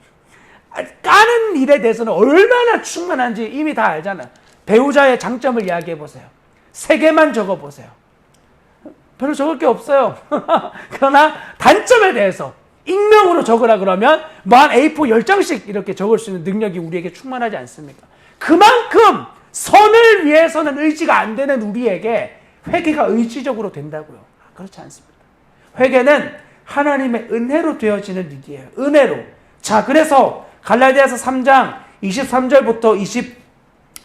까는 일에 대해서는 얼마나 충만한지 이미 다 알잖아요. 배우자의 장점을 이야기해 보세요. 3개만 적어 보세요. 별로 적을 게 없어요. 그러나 단점에 대해서 익명으로 적으라 그러면 뭐 한 A4 10장씩 이렇게 적을 수 있는 능력이 우리에게 충만하지 않습니까? 그만큼 선을 위해서는 의지가 안 되는 우리에게 회개가 의지적으로 된다고요. 그렇지 않습니다. 회개는 하나님의 은혜로 되어지는 일이에요. 은혜로. 자, 그래서 갈라디아서 3장 23절부터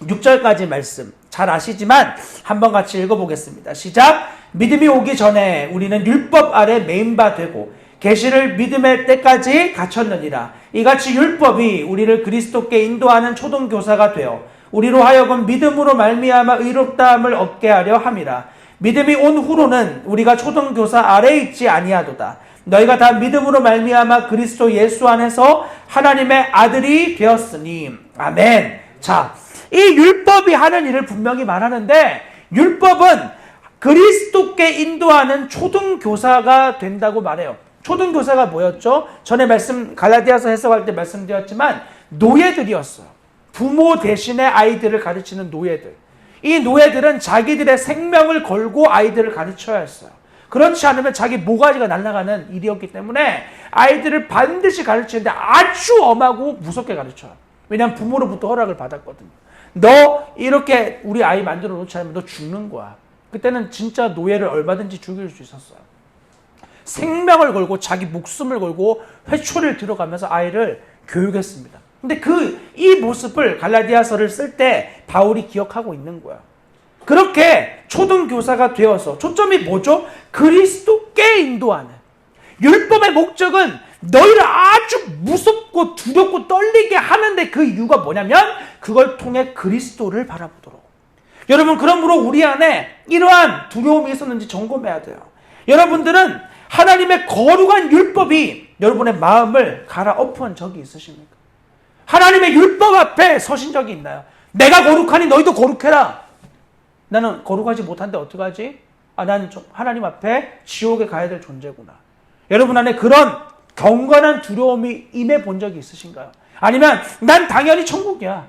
26절까지 말씀 잘 아시지만 한번 같이 읽어보겠습니다. 시작. 믿음이 오기 전에 우리는 율법 아래 매인 바 되고 계시를 믿음의 때까지 갇혔느니라. 이같이 율법이 우리를 그리스도께 인도하는 초등교사가 되어 우리로 하여금 믿음으로 말미암아 의롭다함을 얻게 하려 함이라. 믿음이 온 후로는 우리가 초등교사 아래에 있지 아니하도다. 너희가 다 믿음으로 말미암아 그리스도 예수 안에서 하나님의 아들이 되었으니. 아멘. 자, 이 율법이 하는 일을 분명히 말하는데 율법은 그리스도께 인도하는 초등교사가 된다고 말해요. 초등교사가 뭐였죠? 전에 갈라디아서 해석할 때 말씀드렸지만 노예들이었어요. 부모 대신에 아이들을 가르치는 노예들. 이 노예들은 자기들의 생명을 걸고 아이들을 가르쳐야 했어요. 그렇지 않으면 자기 모가지가 날아가는 일이었기 때문에 아이들을 반드시 가르치는데 아주 엄하고 무섭게 가르쳐요. 왜냐하면 부모로부터 허락을 받았거든요. 너 이렇게 우리 아이 만들어 놓지 않으면 너 죽는 거야. 그때는 진짜 노예를 얼마든지 죽일 수 있었어요. 생명을 걸고 자기 목숨을 걸고 회초리를 들어가면서 아이를 교육했습니다. 근데 이 모습을 갈라디아서를 쓸 때 바울이 기억하고 있는 거야. 그렇게 초등교사가 되어서 초점이 뭐죠? 그리스도께 인도하는. 율법의 목적은 너희를 아주 무섭고 두렵고 떨리게 하는데 그 이유가 뭐냐면 그걸 통해 그리스도를 바라보도록. 여러분, 그러므로 우리 안에 이러한 두려움이 있었는지 점검해야 돼요. 여러분들은 하나님의 거룩한 율법이 여러분의 마음을 갈아엎은 적이 있으십니까? 하나님의 율법 앞에 서신 적이 있나요? 내가 거룩하니 너희도 거룩해라. 나는 거룩하지 못한데 어떡하지? 나는 하나님 앞에 지옥에 가야 될 존재구나. 여러분 안에 그런 경건한 두려움이 임해 본 적이 있으신가요? 아니면 난 당연히 천국이야.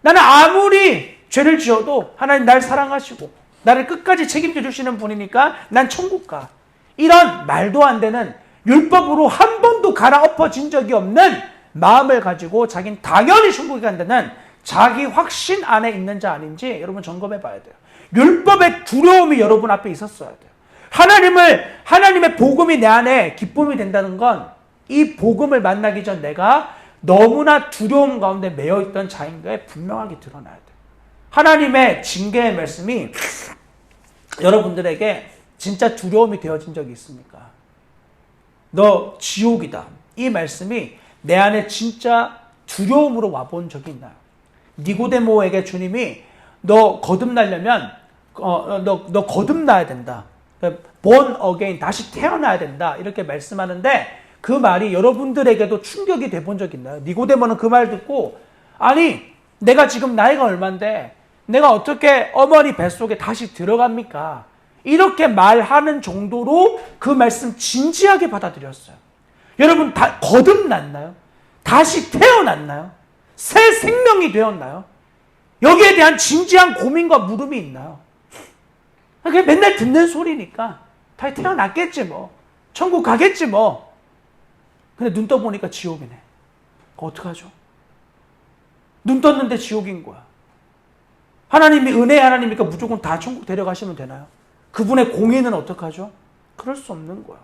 나는 아무리 죄를 지어도 하나님 날 사랑하시고 나를 끝까지 책임져 주시는 분이니까 난 천국 가. 이런 말도 안 되는 율법으로 한 번도 갈아엎어진 적이 없는 마음을 가지고 자기는 당연히 천국에 간다는 자기 확신 안에 있는지 아닌지 여러분 점검해 봐야 돼요. 율법의 두려움이 여러분 앞에 있었어야 돼요. 하나님의 복음이 내 안에 기쁨이 된다는 건 이 복음을 만나기 전 내가 너무나 두려움 가운데 매여 있던 자인 게 분명하게 드러나야 돼요. 하나님의 징계의 말씀이 여러분들에게 진짜 두려움이 되어진 적이 있습니까? 너 지옥이다. 이 말씀이 내 안에 진짜 두려움으로 와본 적이 있나요? 니고데모에게 주님이 너 거듭나려면 너 거듭나야 된다. born again, 다시 태어나야 된다. 이렇게 말씀하는데 그 말이 여러분들에게도 충격이 돼 본 적 있나요? 니고데모는 그 말 듣고 아니 내가 지금 나이가 얼만데 내가 어떻게 어머니 뱃속에 다시 들어갑니까? 이렇게 말하는 정도로 그 말씀 진지하게 받아들였어요. 여러분 다 거듭났나요? 다시 태어났나요? 새 생명이 되었나요? 여기에 대한 진지한 고민과 물음이 있나요? 그냥 맨날 듣는 소리니까 다시 태어났겠지 뭐. 천국 가겠지 뭐. 근데 눈 떠보니까 지옥이네. 어떡하죠? 눈 떴는데 지옥인 거야. 하나님이 은혜의 하나님이니까 무조건 다 천국 데려가시면 되나요? 그분의 공의는 어떡하죠? 그럴 수 없는 거야.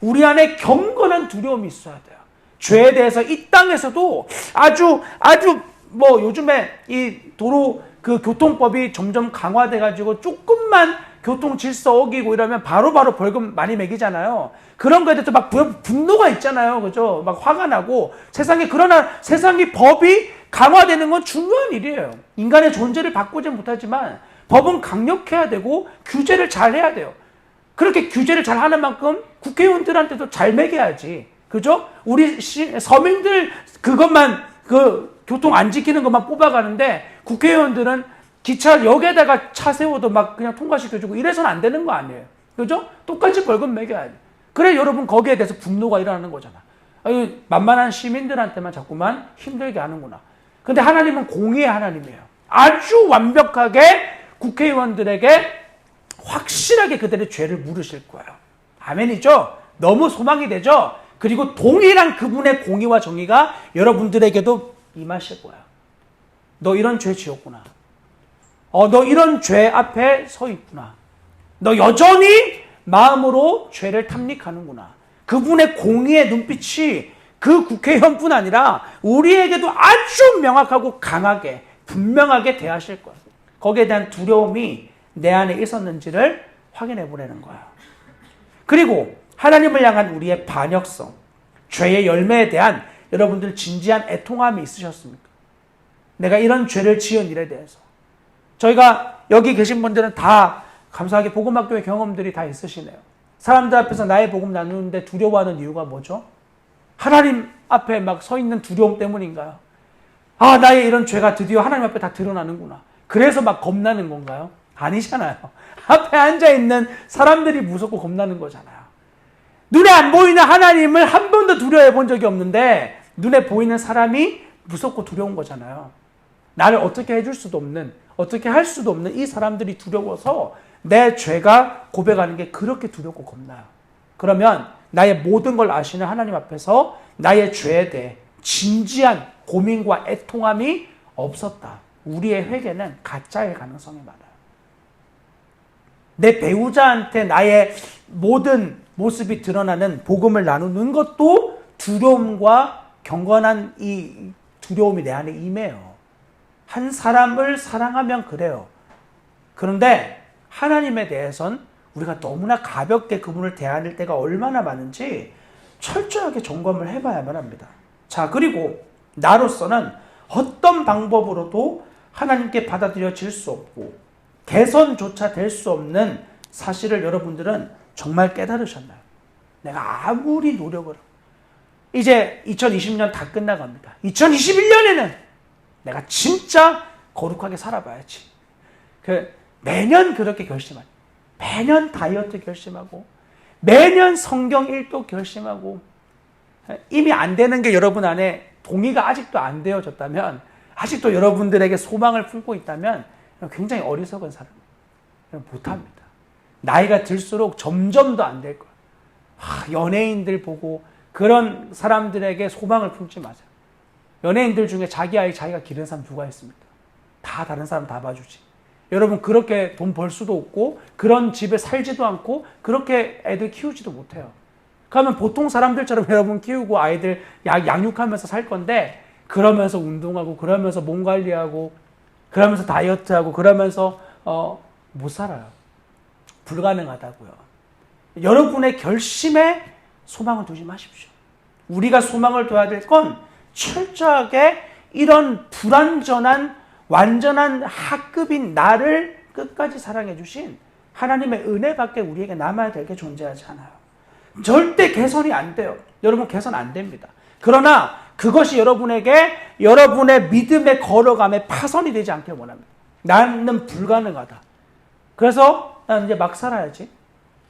우리 안에 경건한 두려움이 있어야 돼요. 죄에 대해서 이 땅에서도 아주 뭐 요즘에 이 도로 그 교통법이 점점 강화돼가지고 조금만 교통 질서 어기고 이러면 바로바로 벌금 많이 매기잖아요. 그런 거에 대해서 막 분노가 있잖아요. 그죠? 막 화가 나고 그러나 세상의 법이 강화되는 건 중요한 일이에요. 인간의 존재를 바꾸지 못하지만 법은 강력해야 되고 규제를 잘 해야 돼요. 그렇게 규제를 잘 하는 만큼 국회의원들한테도 잘 매겨야지. 그죠? 우리 서민들 그것만 교통 안 지키는 것만 뽑아가는데 국회의원들은 기차역에다가 차 세워도 막 그냥 통과시켜주고 이래서는 안 되는 거 아니에요. 그죠? 똑같이 벌금 매겨야 돼. 그래 여러분 거기에 대해서 분노가 일어나는 거잖아. 아유, 만만한 시민들한테만 자꾸만 힘들게 하는구나. 근데 하나님은 공의의 하나님이에요. 아주 완벽하게 국회의원들에게 확실하게 그들의 죄를 물으실 거예요. 아멘이죠? 너무 소망이 되죠? 그리고 동일한 그분의 공의와 정의가 여러분들에게도 임하실 거야. 너 이런 죄 지었구나. 너 이런 죄 앞에 서 있구나. 너 여전히 마음으로 죄를 탐닉하는구나. 그분의 공의의 눈빛이 그 국회의원뿐 아니라 우리에게도 아주 명확하고 강하게 분명하게 대하실 거야. 거기에 대한 두려움이 내 안에 있었는지를 확인해 보려는 거야. 그리고 하나님을 향한 우리의 반역성, 죄의 열매에 대한 여러분들 진지한 애통함이 있으셨습니까? 내가 이런 죄를 지은 일에 대해서. 저희가 여기 계신 분들은 다 감사하게 복음학교의 경험들이 다 있으시네요. 사람들 앞에서 나의 복음 나누는데 두려워하는 이유가 뭐죠? 하나님 앞에 막 서 있는 두려움 때문인가요? 아, 나의 이런 죄가 드디어 하나님 앞에 다 드러나는구나. 그래서 막 겁나는 건가요? 아니잖아요. 앞에 앉아있는 사람들이 무섭고 겁나는 거잖아요. 눈에 안 보이는 하나님을 한 번도 두려워해 본 적이 없는데 눈에 보이는 사람이 무섭고 두려운 거잖아요. 나를 어떻게 해줄 수도 없는, 어떻게 할 수도 없는 이 사람들이 두려워서 내 죄가 고백하는 게 그렇게 두렵고 겁나요. 그러면 나의 모든 걸 아시는 하나님 앞에서 나의 죄에 대해 진지한 고민과 애통함이 없었다. 우리의 회개는 가짜일 가능성이 많아요. 내 배우자한테 나의 모든 모습이 드러나는 복음을 나누는 것도 두려움과 경건한 이 두려움이 내 안에 임해요. 한 사람을 사랑하면 그래요. 그런데 하나님에 대해선 우리가 너무나 가볍게 그분을 대할 때가 얼마나 많은지 철저하게 점검을 해봐야만 합니다. 자, 그리고 나로서는 어떤 방법으로도 하나님께 받아들여질 수 없고 개선조차 될 수 없는 사실을 여러분들은 정말 깨달으셨나요? 내가 아무리 노력을 이제 2020년 다 끝나갑니다. 2021년에는 내가 진짜 거룩하게 살아봐야지. 매년 그렇게 결심하죠. 매년 다이어트 결심하고 매년 성경 읽도 결심하고 이미 안 되는 게 여러분 안에 동의가 아직도 안 되어졌다면 아직도 여러분들에게 소망을 품고 있다면 굉장히 어리석은 사람이에요. 못합니다. 나이가 들수록 점점 더 안 될 거예요. 연예인들 보고 그런 사람들에게 소망을 품지 마세요. 연예인들 중에 자기 아이 자기가 기른 사람 누가 있습니까? 다 다른 사람 다 봐주지. 여러분 그렇게 돈 벌 수도 없고 그런 집에 살지도 않고 그렇게 애들 키우지도 못해요. 그러면 보통 사람들처럼 여러분 키우고 아이들 양육하면서 살 건데 그러면서 운동하고 그러면서 몸 관리하고 그러면서 다이어트하고 그러면서 못 살아요. 불가능하다고요. 여러분의 결심에 소망을 두지 마십시오. 우리가 소망을 둬야 될 건 철저하게 이런 불완전한 완전한 하급인 나를 끝까지 사랑해 주신 하나님의 은혜밖에 우리에게 남아야 될 게 존재하지 않아요. 절대 개선이 안 돼요. 여러분 개선 안 됩니다. 그러나 그것이 여러분에게 여러분의 믿음의 걸어감에 파손이 되지 않길 원합니다. 나는 불가능하다. 그래서 나는 이제 막 살아야지.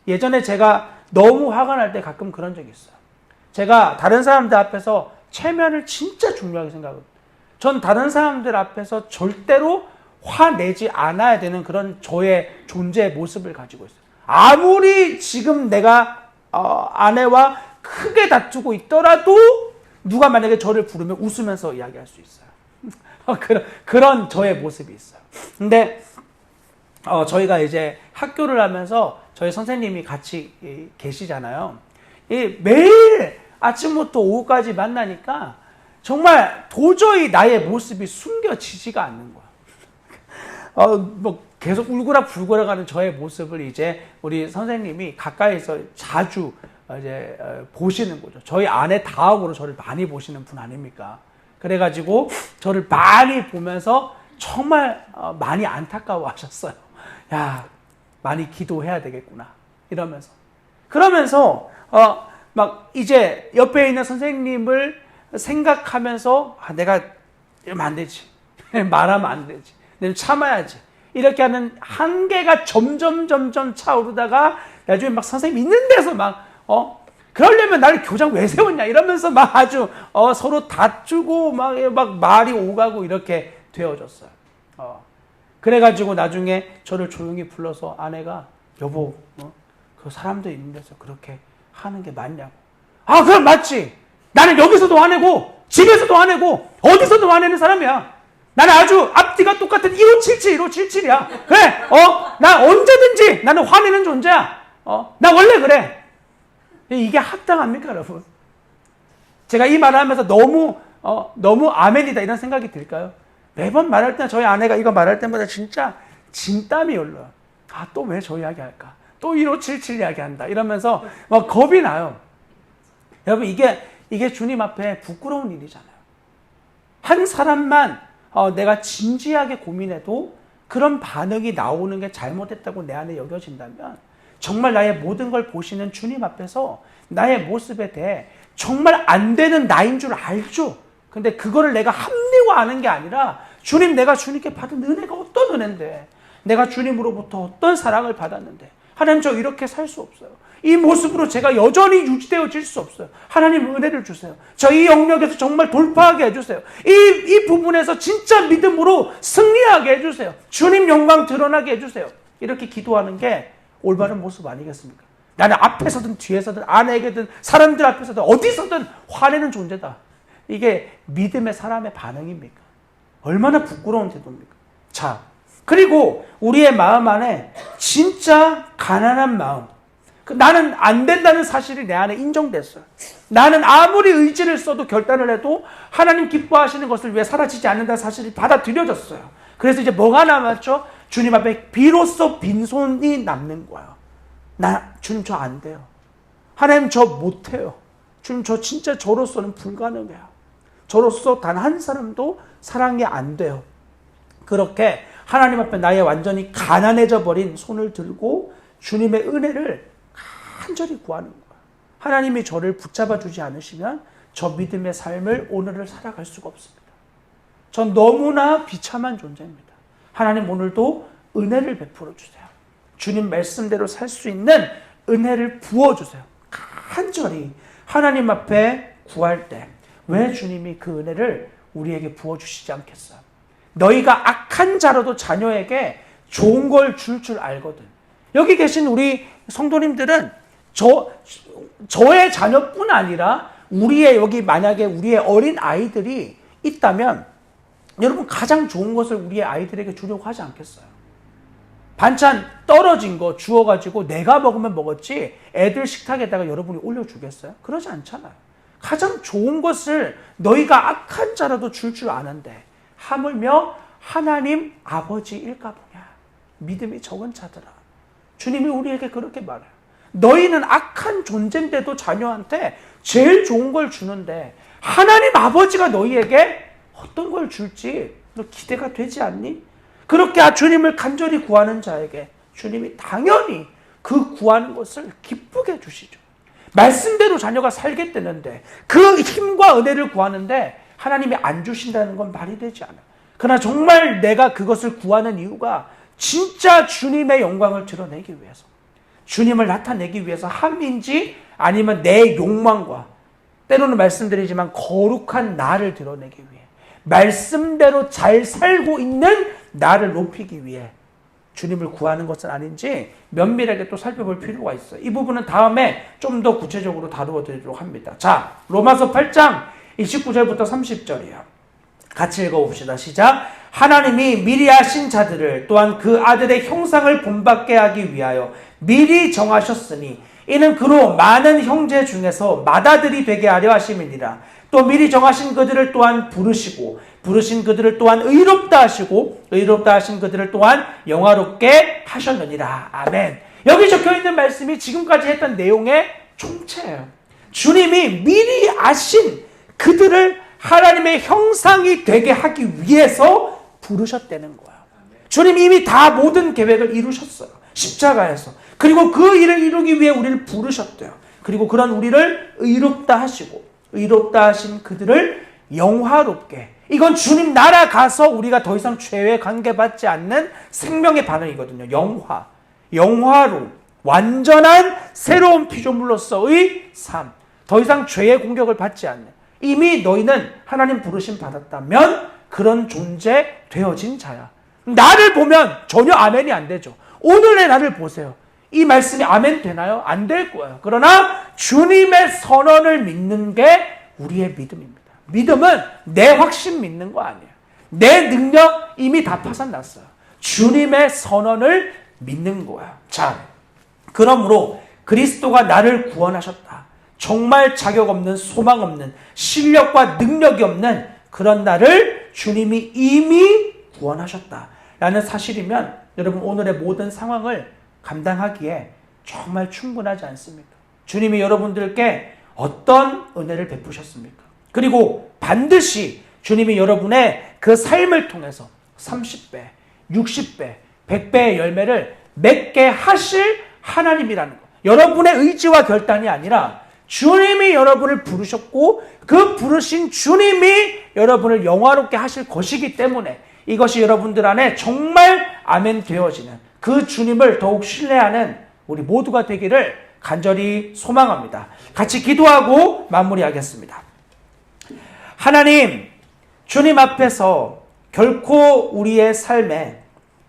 예전에 제가 너무 화가 날 때 가끔 그런 적이 있어요. 제가 다른 사람들 앞에서 체면을 진짜 중요하게 생각합니다. 전 다른 사람들 앞에서 절대로 화내지 않아야 되는 그런 저의 존재의 모습을 가지고 있어요. 아무리 지금 내가 아내와 크게 다투고 있더라도 누가 만약에 저를 부르면 웃으면서 이야기할 수 있어요. 그런 저의 모습이 있어요. 근데 저희가 이제 학교를 하면서 저희 선생님이 같이 계시잖아요. 매일 아침부터 오후까지 만나니까 정말 도저히 나의 모습이 숨겨지지가 않는 거야. 뭐 계속 울고락불고락 하는 저의 모습을 이제 우리 선생님이 가까이서 자주 이제 보시는 거죠. 저희 아내 다음으로 저를 많이 보시는 분 아닙니까? 그래가지고 저를 많이 보면서 정말 많이 안타까워 하셨어요. 야, 많이 기도해야 되겠구나. 이러면서. 그러면서, 막 이제 옆에 있는 선생님을 생각하면서, 내가 이러면 안 되지. 말하면 안 되지. 내가 참아야지. 이렇게 하는 한계가 점점 차오르다가 나중에 막 선생님 있는 데서 막, 그러려면 나를 교장 왜 세웠냐 이러면서 막 아주 서로 다투고 막 말이 오가고 이렇게 되어졌어요. 그래가지고 나중에 저를 조용히 불러서 아내가 여보 그 사람도 있는 데서 그렇게 하는 게 맞냐고. 그럼 맞지. 나는 여기서도 화내고 집에서도 화내고 어디서도 화내는 사람이야. 나는 아주 앞뒤가 똑같은 1577이야. 그래. 나 언제든지 나는 화내는 존재야. 나 원래 그래. 이게 합당합니까, 여러분? 제가 이 말을 하면서 너무 아멘이다 이런 생각이 들까요? 매번 말할 때 저희 아내가 이거 말할 때마다 진짜 진땀이 흘러요. 또 왜 저 이야기 할까? 또 1577 이야기 한다. 이러면서 막 겁이 나요. 여러분, 이게 주님 앞에 부끄러운 일이잖아요. 한 사람만 내가 진지하게 고민해도 그런 반응이 나오는 게 잘못했다고 내 안에 여겨진다면 정말 나의 모든 걸 보시는 주님 앞에서 나의 모습에 대해 정말 안 되는 나인 줄 알죠. 근데 그거를 내가 합리화하는 게 아니라 주님, 내가 주님께 받은 은혜가 어떤 은혜인데 내가 주님으로부터 어떤 사랑을 받았는데 하나님, 저 이렇게 살 수 없어요. 이 모습으로 제가 여전히 유지되어질 수 없어요. 하나님, 은혜를 주세요. 저 이 영역에서 정말 돌파하게 해주세요. 이 부분에서 진짜 믿음으로 승리하게 해주세요. 주님 영광 드러나게 해주세요. 이렇게 기도하는 게 올바른 모습 아니겠습니까? 나는 앞에서든 뒤에서든 아내에게든 사람들 앞에서든 어디서든 화내는 존재다. 이게 믿음의 사람의 반응입니까? 얼마나 부끄러운 태도입니까? 자, 그리고 우리의 마음 안에 진짜 가난한 마음, 나는 안 된다는 사실이 내 안에 인정됐어요. 나는 아무리 의지를 써도 결단을 해도 하나님 기뻐하시는 것을 위해 사라지지 않는다는 사실이 받아들여졌어요. 그래서 이제 뭐가 남았죠? 주님 앞에 비로소 빈손이 남는 거예요. 주님, 저 안 돼요. 하나님, 저 못해요. 주님, 저 진짜 저로서는 불가능해요. 저로서 단 한 사람도 사랑이 안 돼요. 그렇게 하나님 앞에 나의 완전히 가난해져 버린 손을 들고 주님의 은혜를 간절히 구하는 거예요. 하나님이 저를 붙잡아 주지 않으시면 저 믿음의 삶을 오늘을 살아갈 수가 없습니다. 전 너무나 비참한 존재입니다. 하나님, 오늘도 은혜를 베풀어 주세요. 주님 말씀대로 살 수 있는 은혜를 부어주세요. 간절히 하나님 앞에 구할 때 왜 주님이 그 은혜를 우리에게 부어주시지 않겠어요? 너희가 악한 자로도 자녀에게 좋은 걸 줄 알거든. 여기 계신 우리 성도님들은 저의 자녀뿐 아니라 우리의 여기 만약에 우리의 어린 아이들이 있다면 여러분 가장 좋은 것을 우리의 아이들에게 주려고 하지 않겠어요? 반찬 떨어진 거 주워가지고 내가 먹으면 먹었지 애들 식탁에다가 여러분이 올려주겠어요? 그러지 않잖아요. 가장 좋은 것을 너희가 악한 자라도 줄 줄 아는데 하물며 하나님 아버지일까 보냐. 믿음이 적은 자들아. 주님이 우리에게 그렇게 말해요. 너희는 악한 존재인데도 자녀한테 제일 좋은 걸 주는데 하나님 아버지가 너희에게 어떤 걸 줄지 너 기대가 되지 않니? 그렇게 주님을 간절히 구하는 자에게 주님이 당연히 그 구하는 것을 기쁘게 주시죠. 말씀대로 자녀가 살겠다는데 그 힘과 은혜를 구하는데 하나님이 안 주신다는 건 말이 되지 않아요. 그러나 정말 내가 그것을 구하는 이유가 진짜 주님의 영광을 드러내기 위해서, 주님을 나타내기 위해서 함인지 아니면 내 욕망과 때로는 말씀드리지만 거룩한 나를 드러내기 위해 말씀대로 잘 살고 있는 나를 높이기 위해 주님을 구하는 것은 아닌지 면밀하게 또 살펴볼 필요가 있어요. 이 부분은 다음에 좀 더 구체적으로 다루어 드리도록 합니다. 자, 로마서 8장 29절부터 30절이에요. 같이 읽어봅시다. 시작. 하나님이 미리 하신 자들을 또한 그 아들의 형상을 본받게 하기 위하여 미리 정하셨으니 이는 그로 많은 형제 중에서 맏아들이 되게 하려 하심이니라. 또 미리 정하신 그들을 또한 부르시고 부르신 그들을 또한 의롭다 하시고 의롭다 하신 그들을 또한 영화롭게 하셨느니라. 아멘. 여기 적혀있는 말씀이 지금까지 했던 내용의 총체예요. 주님이 미리 아신 그들을 하나님의 형상이 되게 하기 위해서 부르셨다는 거예요. 주님이 이미 다 모든 계획을 이루셨어요. 십자가에서. 그리고 그 일을 이루기 위해 우리를 부르셨대요. 그리고 그런 우리를 의롭다 하시고 의롭다 하신 그들을 영화롭게, 이건 주님 나라 가서 우리가 더 이상 죄에 관계받지 않는 생명의 반응이거든요. 영화로 완전한 새로운 피조물로서의 삶, 더 이상 죄의 공격을 받지 않는, 이미 너희는 하나님 부르심 받았다면 그런 존재 되어진 자야. 나를 보면 전혀 아멘이 안 되죠. 오늘의 나를 보세요. 이 말씀이 아멘 되나요? 안 될 거예요. 그러나 주님의 선언을 믿는 게 우리의 믿음입니다. 믿음은 내 확신 믿는 거 아니에요. 내 능력 이미 다 파산났어요. 주님의 선언을 믿는 거야. 자, 그러므로 그리스도가 나를 구원하셨다. 정말 자격 없는, 소망 없는, 실력과 능력이 없는 그런 나를 주님이 이미 구원하셨다 라는 사실이면 여러분 오늘의 모든 상황을 감당하기에 정말 충분하지 않습니까? 주님이 여러분들께 어떤 은혜를 베푸셨습니까? 그리고 반드시 주님이 여러분의 그 삶을 통해서 30배, 60배, 100배의 열매를 맺게 하실 하나님이라는 것. 여러분의 의지와 결단이 아니라 주님이 여러분을 부르셨고 그 부르신 주님이 여러분을 영화롭게 하실 것이기 때문에 이것이 여러분들 안에 정말 아멘 되어지는 그 주님을 더욱 신뢰하는 우리 모두가 되기를 간절히 소망합니다. 같이 기도하고 마무리하겠습니다. 하나님, 주님 앞에서 결코 우리의 삶에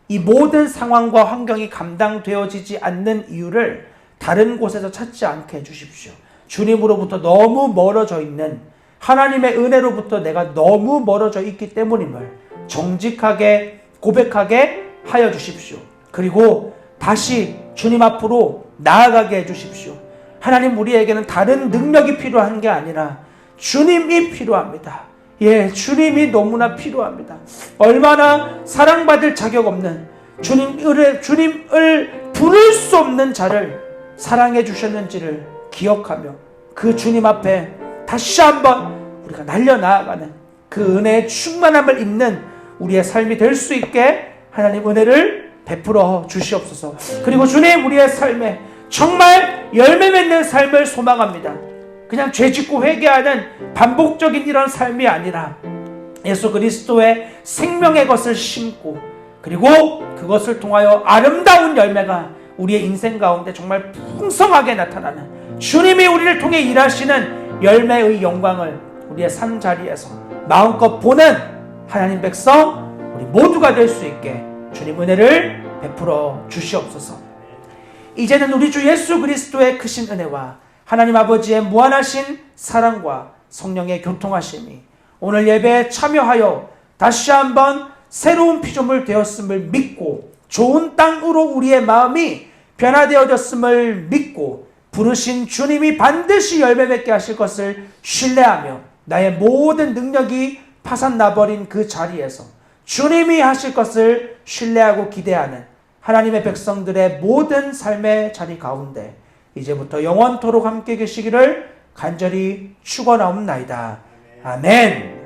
이 모든 상황과 환경이 감당되어지지 않는 이유를 다른 곳에서 찾지 않게 해주십시오. 주님으로부터 너무 멀어져 있는, 하나님의 은혜로부터 내가 너무 멀어져 있기 때문임을 정직하게 고백하게 하여 주십시오. 그리고 다시 주님 앞으로 나아가게 해주십시오. 하나님, 우리에게는 다른 능력이 필요한 게 아니라 주님이 필요합니다. 예, 주님이 너무나 필요합니다. 얼마나 사랑받을 자격 없는 주님을 부를 수 없는 자를 사랑해 주셨는지를 기억하며 그 주님 앞에 다시 한번 우리가 날려나아가는 그 은혜의 충만함을 입는 우리의 삶이 될 수 있게 하나님 은혜를 베풀어 주시옵소서. 그리고 주님, 우리의 삶에 정말 열매 맺는 삶을 소망합니다. 그냥 죄짓고 회개하는 반복적인 이런 삶이 아니라 예수 그리스도의 생명의 것을 심고 그리고 그것을 통하여 아름다운 열매가 우리의 인생 가운데 정말 풍성하게 나타나는, 주님이 우리를 통해 일하시는 열매의 영광을 우리의 삶 자리에서 마음껏 보는 하나님 백성 우리 모두가 될 수 있게 주님 은혜를 베풀어 주시옵소서. 이제는 우리 주 예수 그리스도의 크신 은혜와 하나님 아버지의 무한하신 사랑과 성령의 교통하심이 오늘 예배에 참여하여 다시 한번 새로운 피조물 되었음을 믿고 좋은 땅으로 우리의 마음이 변화되어졌음을 믿고 부르신 주님이 반드시 열매 맺게 하실 것을 신뢰하며 나의 모든 능력이 파산나버린 그 자리에서 주님이 하실 것을 신뢰하고 기대하는 하나님의 백성들의 모든 삶의 자리 가운데 이제부터 영원토록 함께 계시기를 간절히 축원하옵나이다. 아멘.